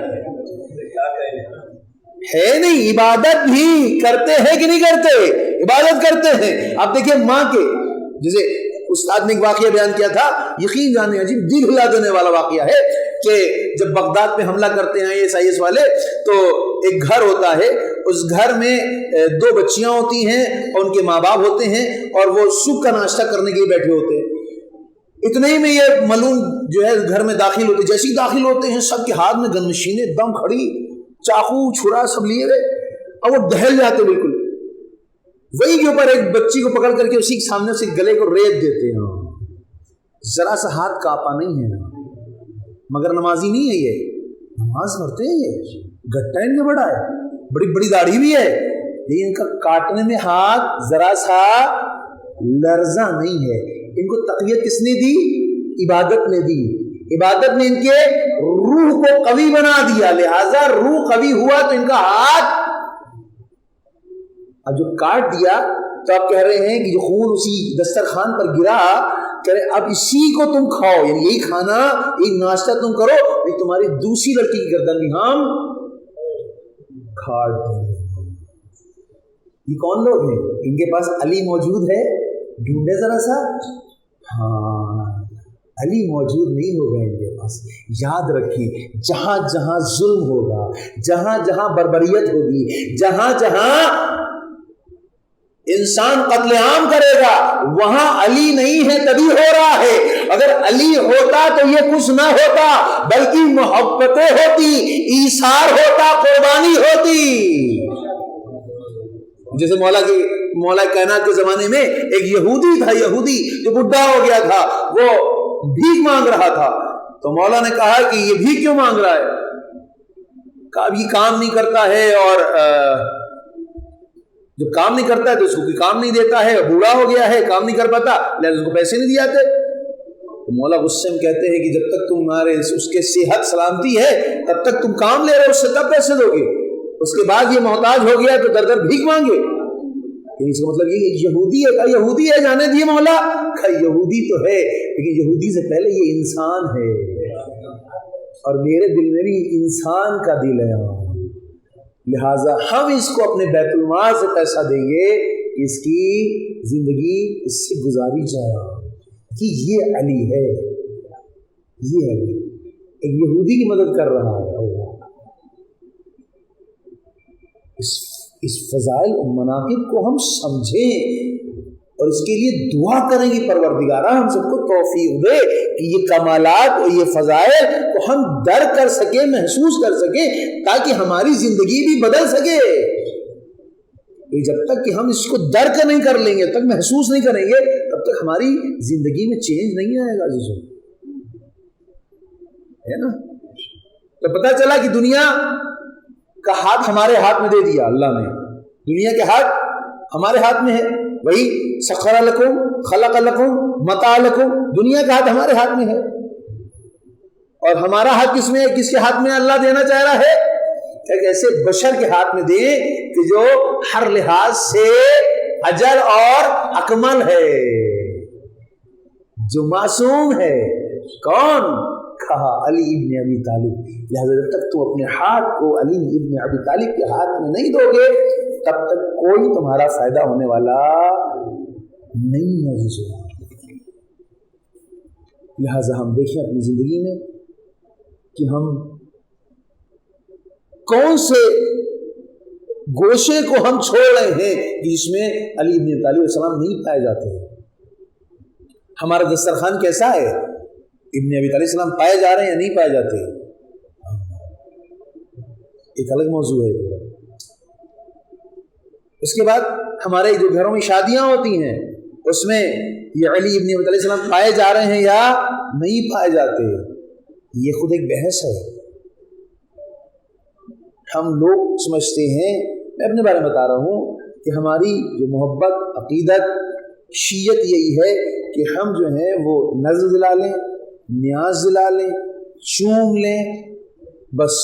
ہے نہیں؟ عبادت بھی کرتے ہیں کہ نہیں کرتے؟ عبادت کرتے ہیں۔ آپ دیکھیں ماں کے، جیسے استاد نے ایک واقعہ بیان کیا تھا، یقین جانے عجیب دل ہلا دینے والا واقعہ ہے، کہ جب بغداد پہ حملہ کرتے ہیں IS والے تو ایک گھر ہوتا ہے، اس گھر میں 2 بچیاں ہوتی ہیں اور ان کے ماں باپ ہوتے ہیں، اور وہ صبح کا ناشتہ کرنے کے لیے بیٹھے ہوتے ہیں۔ اتنے ہی میں یہ ملون جو ہے گھر میں داخل ہوتے، جیسے ہی داخل ہوتے ہیں سب کے ہاتھ میں گن مشینیں دم کھڑی، چاقو چھڑا سب لیے ہوئے، اور وہ دہل جاتے بالکل۔ وہی کے اوپر ایک بچی کو پکڑ کر کے اسی کے سامنے سے گلے کو ریت دیتے ہیں، ذرا سا ہاتھ کانپا نہیں ہے، مگر نمازی نہیں ہے، یہ نماز پڑھتے ہیں، یہ گٹا ان میں بڑا ہے، بڑی بڑی داڑھی بھی ہے، لیکن ان کا کاٹنے میں ہاتھ ذرا سا لرزہ نہیں ہے۔ ان کو تقویت کس نے دی؟ عبادت نے دی۔ عبادت نے ان کے روح کو قوی بنا دیا، لہذا روح قوی ہوا تو ان کا ہاتھ اب جو کاٹ دیا تو آپ کہہ رہے ہیں کہ جو خون اسی دسترخوان پر گرا، کہہ رہے اب اسی کو تم کھاؤ، یعنی یہی کھانا، یہی ناشتہ تم کرو، نہیں تمہاری دوسری لڑکی کی گردن بھی ہم کاٹ دیں گے۔ یہ کون لوگ ہیں؟ ان کے پاس علی موجود ہے، ڈھونڈے ذرا سا، ہاں علی موجود نہیں ہوگا ان کے پاس۔ یاد رکھیے جہاں جہاں ظلم ہوگا، جہاں جہاں بربریت ہوگی، جہاں جہاں انسان قتل عام کرے گا، وہاں علی نہیں ہے تبھی ہو رہا ہے۔ اگر علی ہوتا تو یہ کچھ نہ ہوتا، بلکہ محبتیں ہوتی، ایثار ہوتا، قربانی ہوتی۔ جیسے مولا کائنات کے زمانے میں ایک یہودی تھا، یہودی جو بڈھا ہو گیا تھا، وہ بھیک مانگ رہا تھا، تو مولا نے کہا کہ یہ بھیک کیوں مانگ رہا ہے؟ کہا یہ کام نہیں کرتا ہے، اور جب کام نہیں کرتا ہے تو اس کو کوئی کام نہیں دیتا ہے، بوڑھا ہو گیا ہے، کام نہیں کر پاتا، لہذا اس کو پیسے نہیں دیے جاتے۔ تو مولا غصے میں کہتے ہیں کہ جب تک تمہارے اس کے صحت سلامتی ہے تب تک تم کام لے رہے ہو، اس سے کب پیسے دو گے؟ اس کے بعد یہ محتاج ہو گیا تو در در بھیک مانگے۔ اس کا مطلب یہ یہودی ہے، کہا یہودی ہے، جانے دیے مولا، کہا یہودی تو ہے لیکن یہودی سے پہلے یہ انسان ہے، اور میرے دل میں بھی انسان کا دل ہے، لہٰذا ہم اس کو اپنے بیت المال سے پیسہ دیں گے، اس کی زندگی اس سے گزاری جائے کہ یہ علی ہے، یہ علی ایک یہودی کی مدد کر رہا ہے۔ اس فضائل و مناقب کو ہم سمجھیں اور اس کے لیے دعا کریں کہ پروردگارہ ہم سب کو توفیق دے کہ یہ کمالات اور یہ فضائل کو ہم درک کر سکیں، محسوس کر سکیں، تاکہ ہماری زندگی بھی بدل سکے۔ جب تک کہ ہم اس کو درک نہیں کر لیں گے، تک محسوس نہیں کریں گے، تب تک ہماری زندگی میں چینج نہیں آئے گا عزیزو، ہے نا؟ تو پتہ چلا کہ دنیا کا ہاتھ ہمارے ہاتھ میں دے دیا اللہ نے، دنیا کے ہاتھ ہمارے ہاتھ میں ہے، وہی سخر لکم خلق لکم متاع لکم، دنیا کا ہاتھ ہمارے ہاتھ میں ہے، اور ہمارا ہاتھ کس میں ہے؟ کس کے ہاتھ میں اللہ دینا چاہ رہا ہے؟ ایک ایسے بشر کے ہاتھ میں دیں کہ جو ہر لحاظ سے اجر اور اکمل ہے، جو معصوم ہے۔ کون؟ کہا علی ابن ابی طالب۔ لہذا جب تک تم اپنے ہاتھ کو علی ابن ابی طالب کے ہاتھ میں نہیں دو گے، تب تک کوئی تمہارا فائدہ ہونے والا نہیں ہے۔ لہذا ہم دیکھیں اپنی زندگی میں کہ ہم کون سے گوشے کو ہم چھوڑ رہے ہیں جس میں علی ابن طالب علیہ السلام نہیں پائے جاتے ہیں۔ ہمارا دسترخوان کیسا ہے؟ ابن ابی طالب علیہ السلام پائے جا رہے ہیں یا نہیں پائے جاتے؟ ایک الگ موضوع ہے۔ اس کے بعد ہمارے جو گھروں میں شادیاں ہوتی ہیں اس میں یہ علی ابن ابی طالب علیہ السلام پائے جا رہے ہیں یا نہیں پائے جاتے، یہ خود ایک بحث ہے۔ ہم لوگ سمجھتے ہیں، میں اپنے بارے میں بتا رہا ہوں کہ ہماری جو محبت، عقیدت، شیعت یہی ہے کہ ہم جو ہیں وہ نظر دلا لیں، نیاز دلا لیں، چوم لیں، بس۔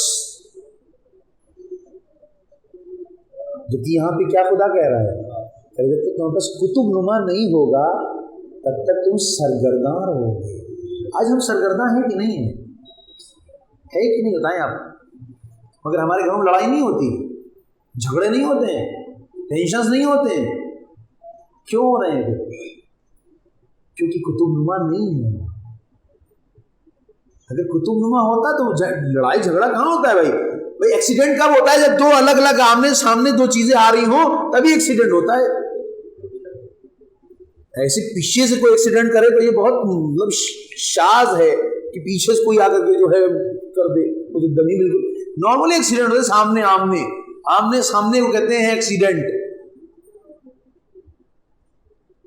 جبکہ یہاں پہ کیا خدا کہہ رہا ہے کہ جب تک تمہیں بس کتب نما نہیں ہوگا تب تک تم سرگرداں رہو گے۔ آج ہم سرگرداں ہیں کہ نہیں ہیں؟ ہے کہ نہیں بتائیں آپ؟ مگر ہمارے گھروں میں لڑائی نہیں ہوتی، جھگڑے نہیں ہوتے ہیں، ٹینشنز نہیں ہوتے ہیں، کیوں ہو رہے ہیں؟ کیونکہ کتب نما نہیں ہے۔ اگر کتب نما ہوتا تو لڑائی جھگڑا کہاں ہوتا ہے بھائی ایکسیڈنٹ کب ہوتا ہے؟ جب دو الگ الگ آمنے سامنے دو چیزیں آ رہی ہوں تبھی ایکسیڈنٹ ہوتا ہے۔ ایسے پیچھے سے کوئی ایکسیڈنٹ کرے تو یہ بہت مطلب شاذ ہے کہ پیچھے سے کوئی آ کر کے جو ہے کر دے، مجھے دمی بالکل نارملی ایکسیڈنٹ ہوتے سامنے آمنے سامنے کو کہتے ہیں ایکسیڈنٹ۔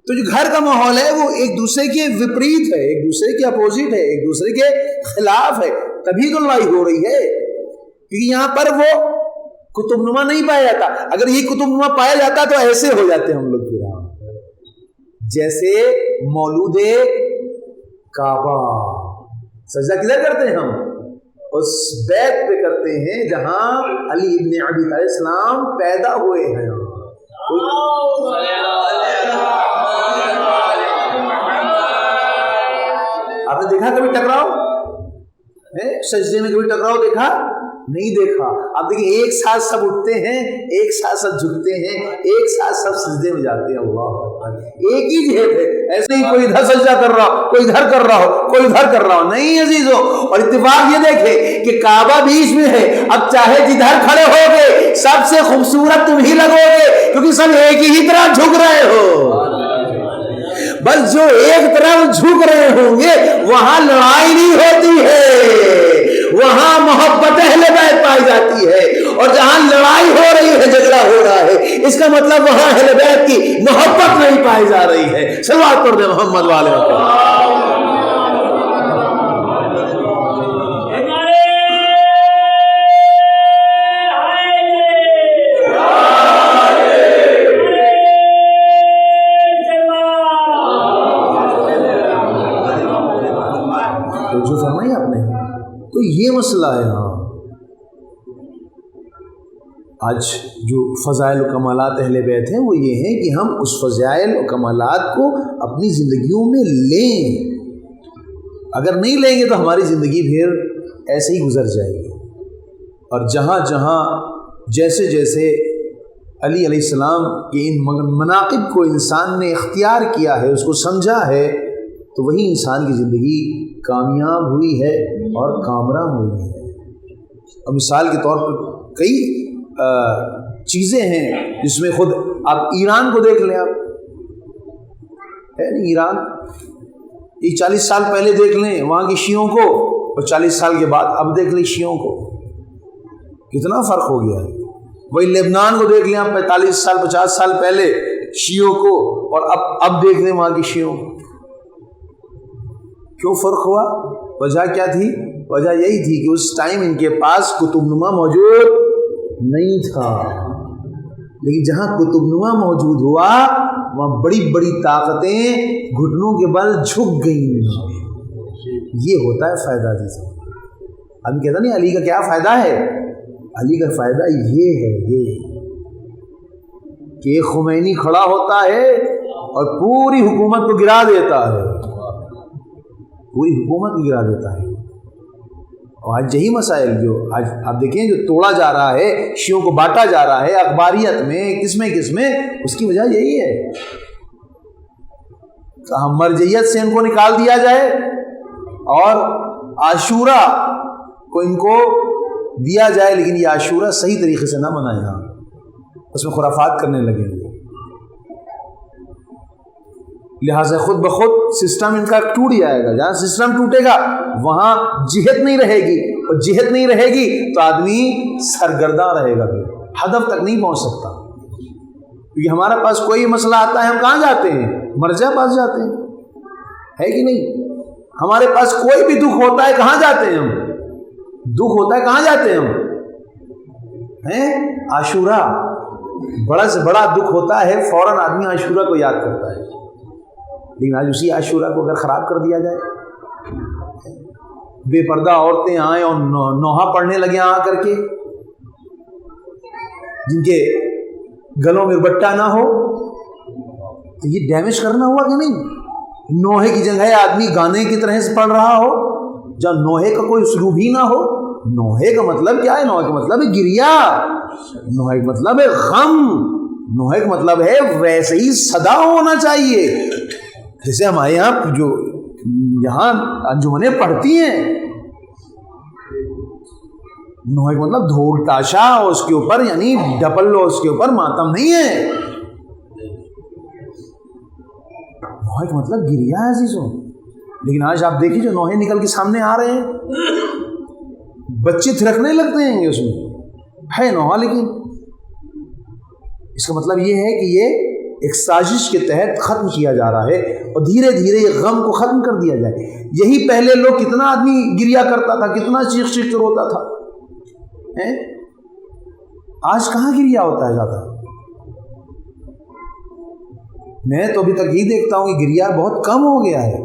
تو جو گھر کا ماحول ہے وہ ایک دوسرے کے وپریت ہے، ایک دوسرے کے اپوزٹ ہے، ایک دوسرے کے خلاف ہے، تبھی تو لڑائی ہو رہی ہے، کیونکہ یہاں پر وہ کتب نما نہیں پایا جاتا۔ اگر یہ کتب نما پایا جاتا تو ایسے ہو جاتے ہم لوگ پھر جیسے مولود کعبہ۔ سجدہ کدھر کرتے ہیں ہم؟ اس بیت پہ کرتے ہیں جہاں علی ابن ابی طالب السلام پیدا ہوئے ہیں۔ آپ نے دیکھا کبھی ٹکراؤ؟ سجدے میں کبھی ٹکراؤ دیکھا؟ نہیں دیکھا۔ آپ دیکھیں ایک ساتھ سب اٹھتے ہیں، ایک ساتھ سب جھکتے ہیں، ایک ساتھ سب سجدے میں جاتے ہیں۔ اللہ اکبر، ایک ہی جہت ہے، ایسے ہی کوئی ادھر سجدہ کر رہا ہو، کوئی ادھر کر رہا ہو، کوئی ادھر کر رہا ہو، نہیں عزیزو۔ اور اتفاق یہ دیکھیں کہ کعبہ بیچ میں ہے، اب چاہے جدھر کھڑے ہو گے سب سے خوبصورت تم ہی لگو گے، کیونکہ سب ایک ہی طرح جھک رہے ہو۔ بس جو ایک طرف جھک رہے ہوں گے وہاں لڑائی نہیں ہوتی ہے، وہاں محبت اہل بیت پائی جاتی ہے، اور جہاں لڑائی ہو رہی ہے، جھگڑا ہو رہا ہے، اس کا مطلب وہاں اہل بیت کی محبت نہیں پائی جا رہی ہے۔ صلوات پڑھ دیں محمد والے وسلم۔ جو فرمایا آپ نے تو یہ مسئلہ ہے۔ ہاں آج جو فضائل و کمالات اہل بیت ہیں وہ یہ ہیں کہ ہم اس فضائل و کمالات کو اپنی زندگیوں میں لیں. اگر نہیں لیں گے تو ہماری زندگی پھر ایسے ہی گزر جائے گی. اور جہاں جہاں جیسے جیسے علی علیہ السلام کے ان مناقب کو انسان نے اختیار کیا ہے، اس کو سمجھا ہے، تو وہی انسان کی زندگی کامیاب ہوئی ہے اور کامرام ہوئی ہے. اور مثال کے طور پر کئی چیزیں ہیں جس میں خود آپ ایران کو دیکھ لیں. آپ ہے نہیں ایران، یہ 40 سال پہلے دیکھ لیں وہاں کی شیعوں کو، اور 40 سال کے بعد اب دیکھ لیں شیعوں کو، کتنا فرق ہو گیا ہے. وہی لبنان کو دیکھ لیں آپ 45 سال 50 سال پہلے شیعوں کو، اور اب دیکھ لیں وہاں کی شیعوں کو. کیوں فرق ہوا؟ وجہ کیا تھی؟ وجہ یہی تھی کہ اس ٹائم ان کے پاس کتب نما موجود نہیں تھا، لیکن جہاں کتب نما موجود ہوا وہاں بڑی بڑی طاقتیں گھٹنوں کے بل جھک گئیں. یہ ہوتا ہے فائدہ. جیسے اب کہتا نہیں علی کا کیا فائدہ ہے، علی کا فائدہ یہ ہے کہ خمینی کھڑا ہوتا ہے اور پوری حکومت کو گرا دیتا ہے، پوری حکومت کو گرا دیتا ہے. اور آج یہی مسائل جو آج آپ دیکھیں جو توڑا جا رہا ہے، شیعوں کو بانٹا جا رہا ہے اخباریت میں، کس میں، اس کی وجہ یہی ہے کہ ہم مرجعیت سے ان کو نکال دیا جائے اور عاشورہ کو ان کو دیا جائے، لیکن یہ عاشورہ صحیح طریقے سے نہ منائے گا، اس میں خرافات کرنے لگیں گے. لہٰذا خود بخود سسٹم ان کا ٹوٹ جائے گا. جہاں سسٹم ٹوٹے گا وہاں جہت نہیں رہے گی، اور جہت نہیں رہے گی تو آدمی سرگرداں رہے گا، پھر ہدف تک نہیں پہنچ سکتا. کیونکہ ہمارے پاس کوئی مسئلہ آتا ہے ہم کہاں جاتے ہیں؟ مرجع پاس جاتے ہیں، ہے کہ نہیں؟ ہمارے پاس کوئی بھی دکھ ہوتا ہے کہاں جاتے ہیں ہم؟ دکھ ہوتا ہے کہاں جاتے ہیں ہم؟ ہیں عاشورہ، بڑا سے بڑا دکھ ہوتا ہے فوراً آدمی عاشورہ کو یاد کرتا ہے. لیکن آج اسی عاشورہ کو اگر خراب کر دیا جائے، بے پردہ عورتیں آئیں اور نوحہ پڑھنے لگیں آ کر کے، جن کے گلوں میں بٹا نہ ہو، تو یہ ڈیمیج کرنا ہوا کہ نہیں؟ نوحے کی جگہ آدمی گانے کی طرح سے پڑھ رہا ہو، جہاں نوحے کا کوئی اسلوب ہی نہ ہو. نوحے کا مطلب کیا ہے؟ نوحے کا مطلب ہے گریا، نوحے کا مطلب ہے غم، نوحے کا مطلب ہے ویسے ہی صدا ہونا چاہیے جیسے ہمارے یہاں جو یہاں انجمنیں پڑھتی ہیں. نوحے کا مطلب دھول تاشا اور اس کے اوپر یعنی ڈپل لو اس کے اوپر ماتم نہیں ہے. نوحے کا مطلب گریا ہے عزیزوں. لیکن آج آپ دیکھیے جو نوحے نکل کے سامنے آ رہے ہیں، بچے تھرکنے لگتے ہیں اس میں ہے نوحہ، لیکن اس کا مطلب یہ ہے کہ یہ ایک سازش کے تحت ختم کیا جا رہا ہے، اور دھیرے دھیرے یہ غم کو ختم کر دیا جائے. یہی پہلے لوگ کتنا آدمی گریا کرتا تھا، کتنا چیخ کر ہوتا تھا، آج کہاں گریا ہوتا ہے زیادہ؟ میں تو ابھی تک یہ دیکھتا ہوں کہ گریا بہت کم ہو گیا ہے.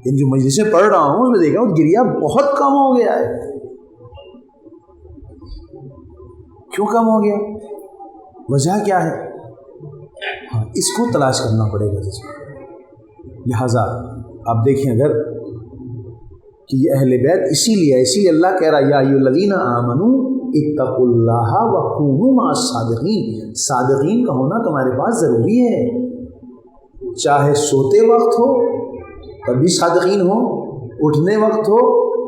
ان جو مجلسیں پڑھ رہا ہوں اس میں دیکھ رہا ہوں گریا بہت کم ہو گیا ہے. کیوں کم ہو گیا؟ وجہ کیا ہے؟ ہاں اس کو تلاش کرنا پڑے گا. لہٰذا آپ دیکھیں اگر کہ یہ اہل بیت اسی لیے اللہ کہہ رہا یا ایھا الذین آمنوا اتقوا اللہ وکونوا مع الصادقین. صادقین کا ہونا تمہارے پاس ضروری ہے، چاہے سوتے وقت ہو تب بھی صادقین ہو، اٹھنے وقت ہو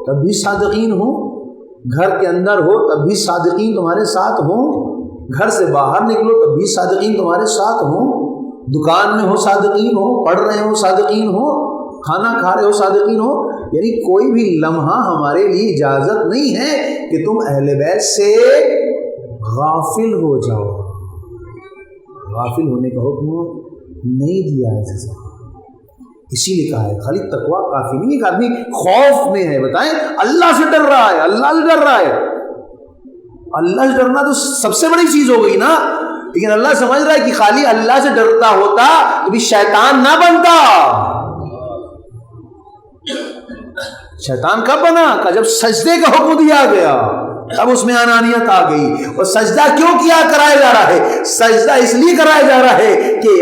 تب بھی صادقین ہو، گھر کے اندر ہو تب بھی صادقین تمہارے ساتھ ہوں، گھر سے باہر نکلو تب بھی صادقین تمہارے ساتھ ہوں، دکان میں ہو صادقین ہو، پڑھ رہے ہو صادقین ہو، کھانا کھا رہے ہو صادقین ہو. یعنی کوئی بھی لمحہ ہمارے لیے اجازت نہیں ہے کہ تم اہل بیت سے غافل ہو جاؤ. غافل ہونے کا حکم نہیں دیا ہے. اسی لیے کہا ہے خالی تقویٰ کافی نہیں ہے کہ آدمی خوف میں ہے. بتائیں اللہ سے ڈر رہا ہے، اللہ سے ڈر رہا ہے. اللہ سے ڈرنا تو سب سے بڑی چیز ہو گئی نا. لیکن اللہ سمجھ رہا ہے کہ خالی اللہ سے ڈرتا ہوتا تو بھی شیطان نہ بنتا. شیطان کب بنا؟ کہ جب سجدے کا حکم دیا گیا. اب اس میں انانیت آ گئی. اور سجدہ کیوں کیا کرایا جا رہا ہے؟ سجدہ اس لیے کرایا جا رہا ہے کہ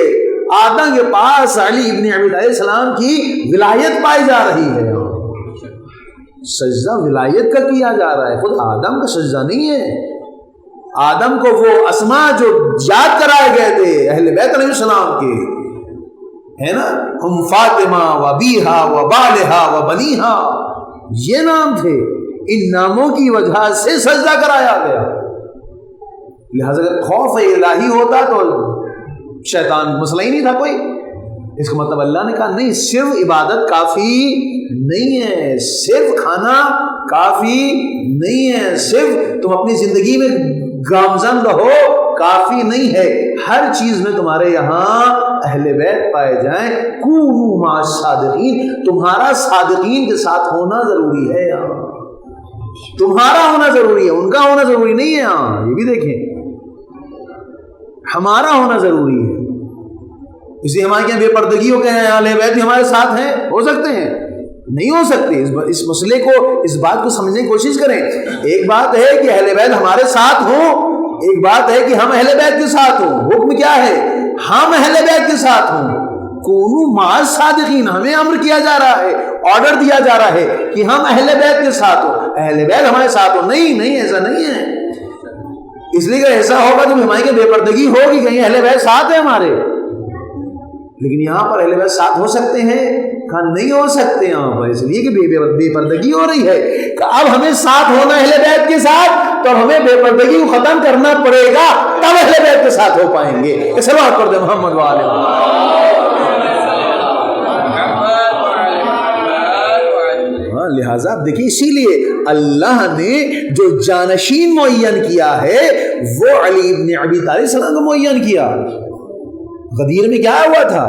آدم کے پاس علی ابن ابی طالب علیہ السلام کی ولایت پائی جا رہی ہے. سجدہ ولایت کا کیا جا رہا ہے، خود آدم کا سجدہ نہیں ہے. آدم کو وہ اسماء جو یاد کرائے گئے تھے اہل بیت علیہ السلام کے، ہے نا، ہم فاطمہ و بیہا و بالہا و بنیہا، یہ نام تھے. ان ناموں کی وجہ سے سجدہ کرایا گیا. لہذا اگر خوف الہی ہوتا تو شیطان مسئلہ ہی نہیں تھا کوئی. اس کا مطلب اللہ نے کہا نہیں، صرف عبادت کافی نہیں ہے، صرف کھانا کافی نہیں ہے، صرف تم اپنی زندگی میں گامزن رہو کافی نہیں ہے، ہر چیز میں تمہارے یہاں اہل بیت پائے جائیں. کونوا مع الصادقین، تمہارا صادقین کے ساتھ ہونا ضروری ہے. یہاں تمہارا ہونا ضروری ہے، ان کا ہونا ضروری نہیں ہے. یہاں یہ بھی دیکھیں، ہمارا ہونا ضروری ہے. اسی ہمارے یہاں بے پردگی ہو گئے ہیں، اہل بیت بھی ہمارے ساتھ ہیں، ہو سکتے ہیں؟ نہیں ہو سکتے. اس مسئلے کو، اس بات کو سمجھنے کی کوشش کریں. ایک بات ہے کہ اہل بیت ہمارے ساتھ ہوں، ایک بات ہے کہ ہم اہل بیت کے ساتھ ہوں. حکم کیا ہے؟ ہم اہل بیت کے ساتھ ہوں. کونوا مع الصادقین، ہمیں امر کیا جا رہا ہے، آرڈر دیا جا رہا ہے کہ ہم اہل بیت کے ساتھ ہوں، اہل بیت ہمارے ساتھ ہوں. نہیں، ایسا نہیں ہے. اس لیے کہ ایسا ہوگا تو ہماری بے پردگی ہوگی، کہیں اہل بیت ساتھ ہیں ہمارے. لیکن یہاں پر اہل بیت ساتھ ہو سکتے ہیں، کہاں نہیں ہو سکتے یہاں پر، اس لیے کہ بے پردگی ہو رہی ہے. کہ اب ہمیں ساتھ ہونا اہل بیت کے ساتھ، تو ہمیں بے پردگی کو ختم کرنا پڑے گا، تب اہل بیت کے ساتھ ہو پائیں گے. صلوات پڑھ دیں محمد والے. لہٰذا آپ دیکھیں، اسی لیے اللہ نے جو جانشین معین کیا ہے وہ علی ابن ابی طالب علیہ السلام کو معین کیا. غدیر میں کیا ہوا تھا؟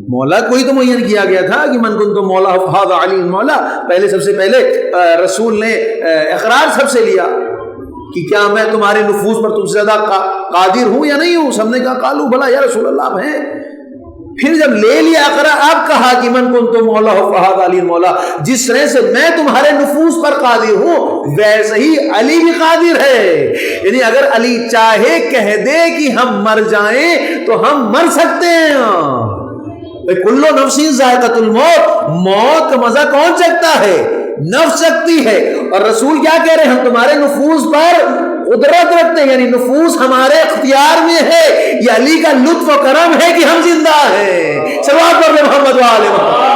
مولا کوئی تو معین کیا گیا تھا کہ من کنتم مولا فہذا علی مولا. پہلے سب سے پہلے رسول نے اقرار سب سے لیا کہ کیا میں تمہارے نفوذ پر تم سے زیادہ قادر ہوں یا نہیں ہوں؟ سب نے کہا قالوا بھلا یا رسول اللہ آپ ہیں. پھر جب لے لیا اقرار، اب کہا کہ من کنتم مولا فہذا علی مولا. جس طرح سے میں تمہارے نفوذ پر قادر ہوں ویسے ہی علی بھی قادر ہے. یعنی اگر علی چاہے کہہ دے کہ ہم مر جائیں تو ہم مر سکتے ہیں. کلو نفس ذائقۃ الموت، موت کا مزہ کون چکھتا ہے؟ نفس چکھتی ہے. اور رسول کیا کہہ رہے ہیں؟ ہم تمہارے نفوذ پر قدرت رکھتے ہیں، یعنی نفوذ ہمارے اختیار میں ہے. یہ علی کا لطف و کرم ہے کہ ہم زندہ ہیں. صلوات پڑھ محمد وآل محمد.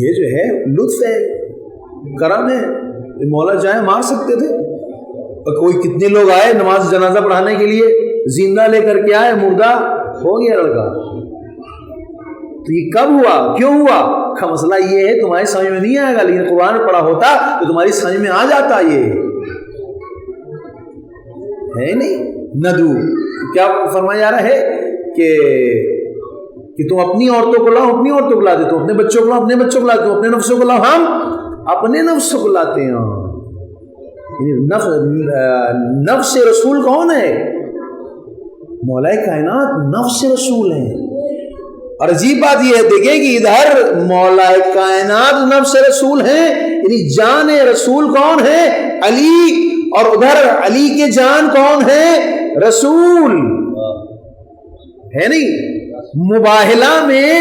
یہ جو ہے لطف ہے، کرم ہے. مولا چاہے مار سکتے تھے. اور کوئی کتنے لوگ آئے نماز جنازہ پڑھانے کے لیے، زندہ لے کر کے آئے، مردہ ہو گیا لڑکا. تو یہ کب ہوا؟ کیوں ہوا؟ کا مسئلہ یہ ہے تمہاری سمجھ میں نہیں آئے گا، لیکن قرآن پڑھا ہوتا تو تمہاری سمجھ میں آ جاتا. یہ ہے نہیں. ندو کیا فرمایا جا رہا ہے کہ تم اپنی عورتوں کو لاؤ، اپنی عورتوں کو لاتے، تم اپنے بچوں کو لاؤ، اپنے بچوں کو لاتے، تم اپنے نفسوں کو لاؤ، ہم اپنے نفسوں کو لاتے ہیں. نفس رسول کون ہے؟ مولا کائنات نفس رسول ہیں. اور عجیب بات یہ ہے، دیکھیں کہ ادھر مولا کائنات نفس رسول ہیں، یعنی جان رسول کون ہے؟ علی. اور ادھر علی کے جان کون ہے؟ رسول ہے. نہیں، مباہلہ میں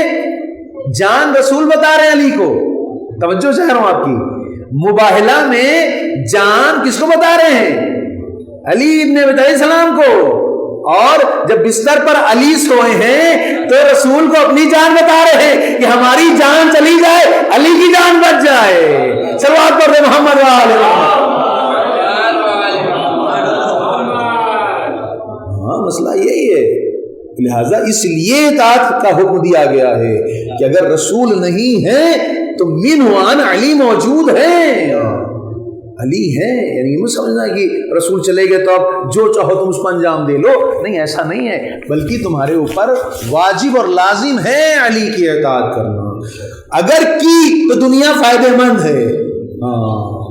جان رسول بتا رہے ہیں علی کو. توجہ چاہ رہا ہوں آپ کی. مباہلہ میں جان کس کو بتا رہے ہیں؟ علی ابن ابی طالب علیہ السلام کو. اور جب بستر پر علی سوئے ہیں تو رسول کو اپنی جان بتا رہے ہیں کہ ہماری جان چلی جائے علی کی جان بچ جائے. صلوات پڑھ دے محمد وآلہ محمد. ہاں مسئلہ یہی ہے. لہذا اس لیے اطاعت کا حکم دیا گیا ہے کہ اگر رسول نہیں ہے تو منہ علی موجود ہے، علی ہے. یعنی یہ سمجھنا کہ رسول چلے گئے تو اب جو چاہو تم اس کو انجام دے لو. نہیں، ایسا نہیں ہے، بلکہ تمہارے اوپر واجب اور لازم ہے علی کی اطاعت کرنا. اگر کی تو دنیا فائدہ مند ہے.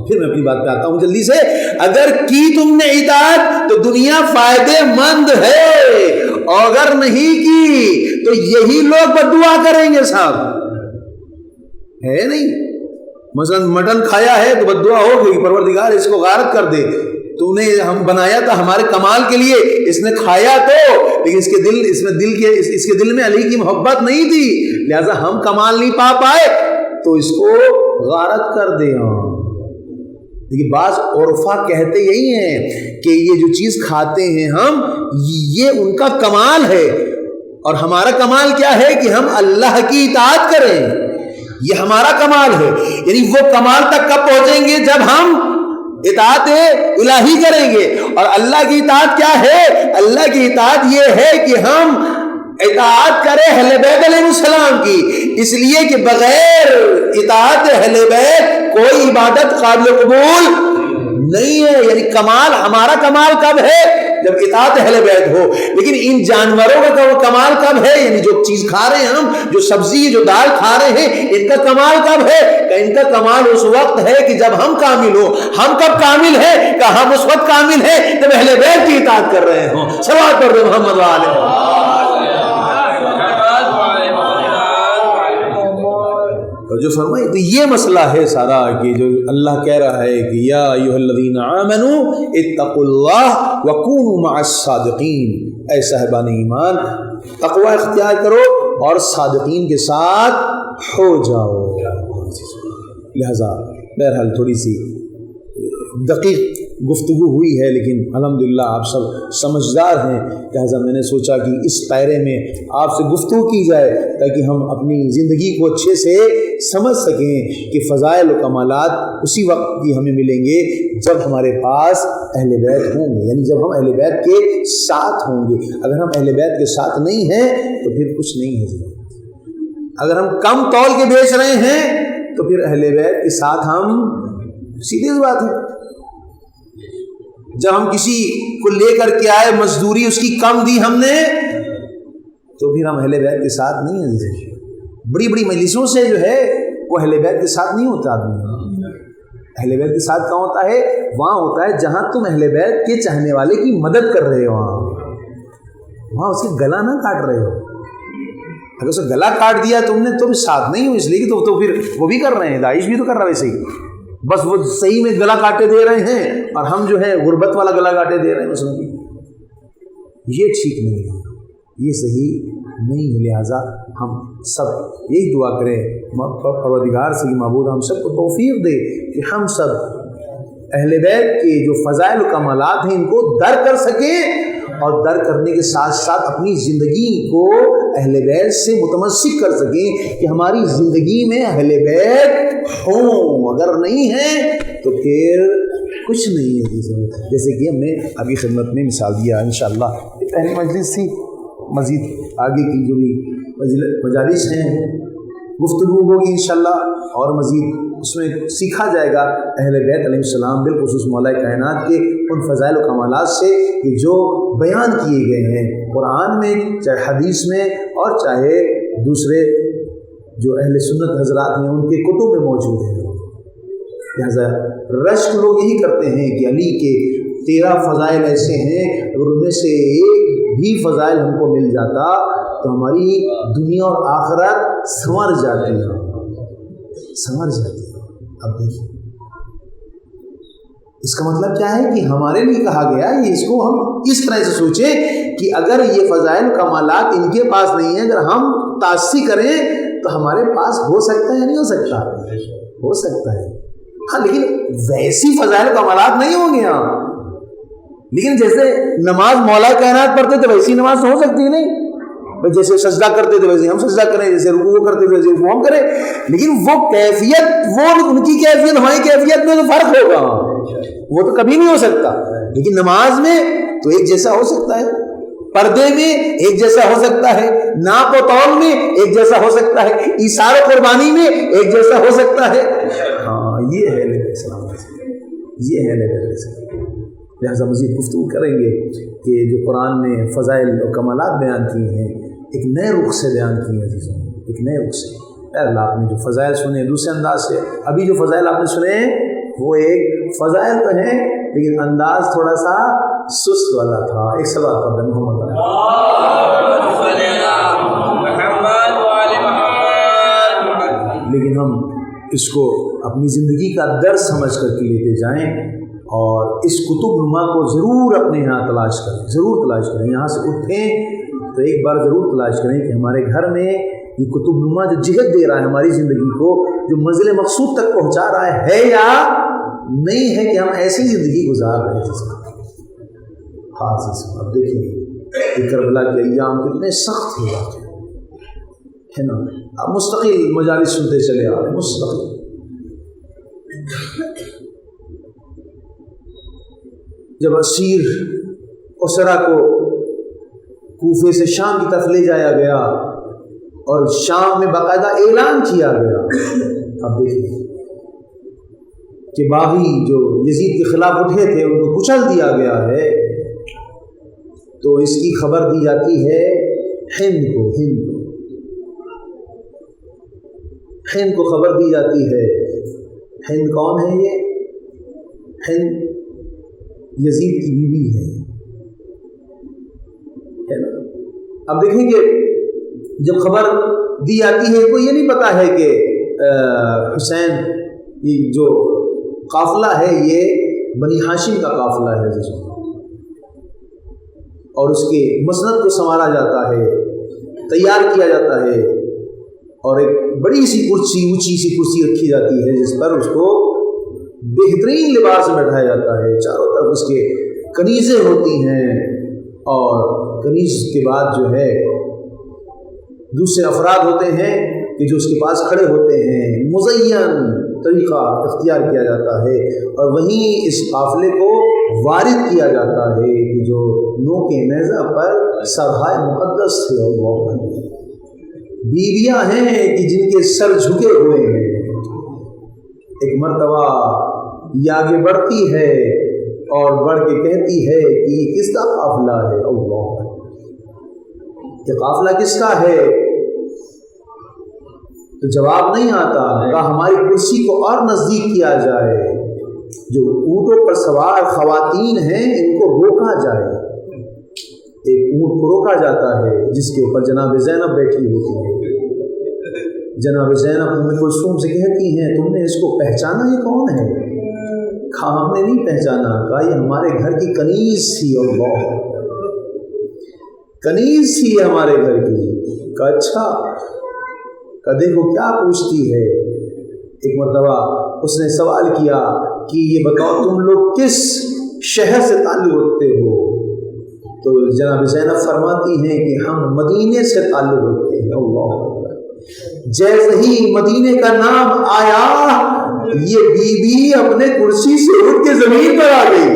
پھر میں اپنی بات پہ آتا ہوں جلدی سے. اگر کی تم نے اطاعت تو دنیا فائدہ مند ہے، اور اگر نہیں کی تو یہی لوگ بد دعا کریں گے. صاحب ہے نہیں؟ مثلا مٹن کھایا ہے تو بد دعا ہو گئی، پروردگار اس کو غارت کر دے. تو نے ہم بنایا تھا ہمارے کمال کے لیے، اس نے کھایا تو، لیکن اس کے دل میں علی کی محبت نہیں تھی، لہذا ہم کمال نہیں پا پائے تو اس کو غارت کر دے. لیکن بعض عرفا کہتے یہی ہیں کہ یہ جو چیز کھاتے ہیں ہم، یہ ان کا کمال ہے، اور ہمارا کمال کیا ہے کہ ہم اللہ کی اطاعت کریں. یہ ہمارا کمال ہے. یعنی وہ کمال تک کب پہنچیں گے؟ جب ہم اطاعت الہی کریں گے. اور اللہ کی اطاعت کیا ہے؟ اللہ کی اطاعت یہ ہے کہ ہم اطاعت کریں اہل بیت علیہ السلام کی، اس لیے کہ بغیر اطاعت اہل بیت کوئی عبادت قابل قبول نہیں ہے. یعنی کمال، ہمارا کمال کب ہے؟ جب اطاعت اہل بیت ہو. لیکن ان جانوروں کا کمال کب ہے؟ یعنی جو چیز کھا رہے ہیں ہم، جو سبزی جو دال کھا رہے ہیں، ان کا کمال کب ہے؟ کہ ان کا کمال اس وقت ہے کہ جب ہم کامل ہو. ہم کب کامل ہیں؟ کہ ہم اس وقت کامل ہیں جب اہل بیت کی اطاعت کر رہے ہوں. صلوات پڑھ دو محمد علیہ. جو فرمائے تو یہ مسئلہ ہے سارا، کہ جو اللہ کہہ رہا ہے کہ یا ایھا الذین آمنوا اتقوا اللہ وکونوا مع الصادقین، اے صاحبان ایمان تقوی اختیار کرو اور صادقین کے ساتھ ہو جاؤ. لہذا بہرحال تھوڑی سی دقیق گفتگو ہوئی ہے، لیکن الحمدللہ آپ سب سمجھدار ہیں، لہذا میں نے سوچا کہ اس پہرے میں آپ سے گفتگو کی جائے تاکہ ہم اپنی زندگی کو اچھے سے سمجھ سکیں کہ فضائل و کمالات اسی وقت کی ہمیں ملیں گے جب ہمارے پاس اہل بیت ہوں گے، یعنی جب ہم اہل بیت کے ساتھ ہوں گے. اگر ہم اہل بیت کے ساتھ نہیں ہیں تو پھر کچھ نہیں ہے. اگر ہم کم تول کے بیچ رہے ہیں تو پھر اہل بیت کے ساتھ ہم، سیدھی سی بات ہے. جب ہم کسی کو لے کر کے آئے، مزدوری اس کی کم دی ہم نے، تو پھر ہم اہل بیت کے ساتھ نہیں ہیں. بڑی بڑی مجلسوں سے جو ہے وہ اہل بیت کے ساتھ نہیں ہوتا آدمی. اہل بیت کے ساتھ کہاں ہوتا ہے؟ وہاں ہوتا ہے جہاں تم اہل بیت کے چاہنے والے کی مدد کر رہے ہو، وہاں اس کے گلا نہ کاٹ رہے ہو. اگر اسے گلا کاٹ دیا تم نے تو بھی ساتھ نہیں ہو، اس لیے کہ تو پھر وہ بھی کر رہے ہیں، داعش بھی تو کر رہا ہے ویسے ہی، بس وہ صحیح میں گلا کاٹے دے رہے ہیں اور ہم جو ہے غربت والا گلا کاٹے دے رہے ہیں. مثلا یہ ٹھیک نہیں ہے، یہ صحیح نہیں ہے. لہٰذا ہم سب یہی دعا کریں پروردگار سے کہ معبود ہم سب کو توفیق دے کہ ہم سب اہل بیت کے جو فضائل و کمالات ہیں ان کو در کر سکیں، اور در کرنے کے ساتھ ساتھ اپنی زندگی کو اہل بیت سے متمسک کر سکیں کہ ہماری زندگی میں اہل بیت ہوں. اگر نہیں ہیں تو پھر کچھ نہیں ہے. جیسے کہ ہم نے ابھی خدمت میں مثال دیا. انشاءاللہ یہ پہلی مجلس تھی، مزید آگے کی جو بھی مجالس ہیں گفتگو ہوگی انشاءاللہ، اور مزید اس میں سیکھا جائے گا اہل بیت علیہ السلام، بالخصوص مولا کائنات کے ان فضائل و کمالات سے کہ جو بیان کیے گئے ہیں قرآن میں، چاہے حدیث میں، اور چاہے دوسرے جو اہل سنت حضرات ہیں ان کے کتب میں موجود ہیں. لہٰذا رشک لوگ یہی کرتے ہیں کہ علی کے 13 فضائل ایسے ہیں، اگر ان میں سے ایک بھی فضائل ہم کو مل جاتا تو ہماری دنیا اور آخرت سنور جاتی ہے، سنور جاتی ہے. اب دیکھیں اس کا مطلب کیا ہے کہ ہمارے لیے کہا گیا ہے، اس کو ہم اس طرح سے سوچیں کہ اگر یہ فضائل کمالات ان کے پاس نہیں ہیں، اگر ہم تاسی کریں تو ہمارے پاس ہو سکتا ہے یا نہیں ہو سکتا؟ ہو سکتا ہے. ہاں لیکن ویسی فضائل کمالات نہیں ہوں گے ہاں. لیکن جیسے نماز مولا کائنات پڑھتے تو ویسی نماز ہو سکتی ہے نہیں، جیسے سجدہ کرتے تھے ویسے ہم سجدہ کریں، جیسے رکوع کرتے تھے ویسے رکوع ہم کریں. لیکن وہ کیفیت، وہ ان کی کیفیت ہماری کیفیت میں تو فرق ہوگا، وہ تو کبھی نہیں ہو سکتا. لیکن نماز میں تو ایک جیسا ہو سکتا ہے، پردے میں ایک جیسا ہو سکتا ہے، ناپ و تول میں ایک جیسا ہو سکتا ہے، ایثار و قربانی میں ایک جیسا ہو سکتا ہے. ہاں یہ ہے علیہ السلام، یہ ہے علیہ السلام. لہٰذا مزید گفتگو کریں گے کہ جو قرآن نے فضائل و کمالات بیان کیے ہیں ایک نئے رخ سے بیان کیے ہیں عزیزوں، ایک نئے رخ سے. اللہ آپ نے جو فضائل سنے دوسرے انداز سے، ابھی جو فضائل آپ نے سنے وہ ایک فضائل تو ہیں لیکن انداز تھوڑا سا سست والا تھا. ایک سوال کر دیں محمد لیکن ہم اس کو اپنی زندگی کا درس سمجھ کر کے لیتے جائیں اور اس کتب نما کو ضرور اپنے یہاں تلاش کریں، ضرور تلاش کریں. یہاں سے اٹھیں تو ایک بار ضرور تلاش کریں کہ ہمارے گھر میں یہ کتب نما جو جہت دے رہا ہے ہماری زندگی کو، جو منزل مقصود تک پہنچا رہا ہے یا نہیں ہے کہ ہم ایسی زندگی گزار رہے ہیں. خاص اب دیکھیں کربلا کے ایام کتنے سخت تھے واقعہ ہے نا. اب مستقل مجالس سنتے چلے آ رہے ہیں مستقل. جب اسیر اسرا کو کوفے سے شام کی طرف لے جایا گیا اور شام میں باقاعدہ اعلان کیا گیا، اب دیکھیں کہ باغی جو یزید کے خلاف اٹھے تھے ان کو کچل دیا گیا ہے، تو اس کی خبر دی جاتی ہے ہند کو. ہند کو خبر دی جاتی ہے. ہند کون ہے؟ یہ ہند یزید کی بیوی ہے نا. اب دیکھیں کہ جب خبر دی جاتی ہے کو یہ نہیں پتا ہے کہ حسین یہ جو قافلہ ہے یہ بنی ہاشم کا قافلہ ہے جس میں، اور اس کے مسند کو سنوارا جاتا ہے، تیار کیا جاتا ہے اور ایک بڑی سی کرسی اونچی سی کرسی رکھی جاتی ہے جس پر اس کو بہترین لباس میں بٹھایا جاتا ہے. چاروں طرف اس کے کنیزیں ہوتی ہیں اور کنیز کے بعد جو ہے دوسرے افراد ہوتے ہیں کہ جو اس کے پاس کھڑے ہوتے ہیں. مزین طریقہ اختیار کیا جاتا ہے اور وہیں اس قافلے کو وارد کیا جاتا ہے کہ جو نو کے نیزہ پر سرحائے مقدس تھے اور وہ بیویاں ہیں کہ جن کے سر جھکے ہوئے ہیں. ایک مرتبہ یہ آگے بڑھتی ہے اور بڑھ کے کہتی ہے کہ یہ کس کا قافلہ ہے؟ اللہ، یہ قافلہ کس کا ہے؟ تو جواب نہیں آتا. کہا ہماری کرسی کو اور نزدیک کیا جائے، جو اونٹوں پر سوار خواتین ہیں ان کو روکا جائے. ایک اونٹ کو روکا جاتا ہے جس کے اوپر جناب زینب بیٹھی ہوتی ہے. جناب زینب ام کلثوم سے کہتی ہیں تم نے اس کو پہچانا یہ کون ہے؟ کہا ہم نے نہیں پہچانا. کہا یہ ہمارے گھر کی کنیز تھی. اللہ، کنیز تھی ہمارے گھر کی. کہا اچھا. کہا دیکھو کیا پوچھتی ہے. ایک مرتبہ اس نے سوال کیا کہ یہ بتاؤ تم لوگ کس شہر سے تعلق رکھتے ہو؟ تو جناب زینب فرماتی ہیں کہ ہم مدینے سے تعلق رکھتے ہیں. اللہ، جیسے ہی مدینے کا نام آیا یہ بیوی اپنے کرسی سے اٹھ کے زمین پر آ گئی.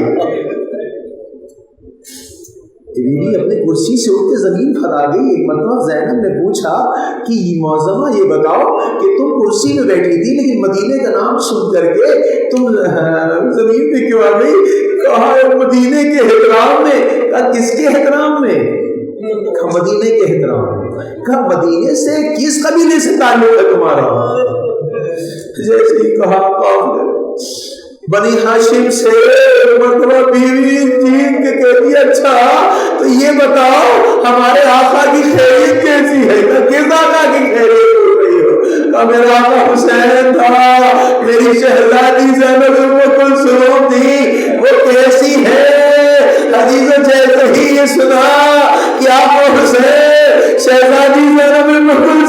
بیوی اپنے کرسی سے اٹھ کے زمین پر آ گئی. ایک مرتبہ زینب نے پوچھا کہ معظمہ یہ بتاؤ کہ تم کرسی میں بیٹھی تھی لیکن مدینے کا نام سن کر کے تم زمین پہ کیوں آ گئی؟ کہا مدینے کے احترام میں. کہا کس کے احترام میں؟ کہا مدینے کے احترام میں. کہا مدینے سے کس قبیلے سے تعلق ہے تمہارا؟ جیسے ہی کہا بنی ہاشم سے. مرتبہ بیوی جیت کے کہتی اچھا تو یہ بتاؤ ہمارے آقا کی خیریت کیسی ہے؟ کس آقا کی خیریت ہو رہی ہو؟ کہا میرا آقا حسین تھا، میری شہزادی زینب ام کلثوم تھی، وہ کیسی ہے؟ عزیزوں جیسے ہی یہ سنا کہ آپ کو حسین شہزادی زینب ام کلثوم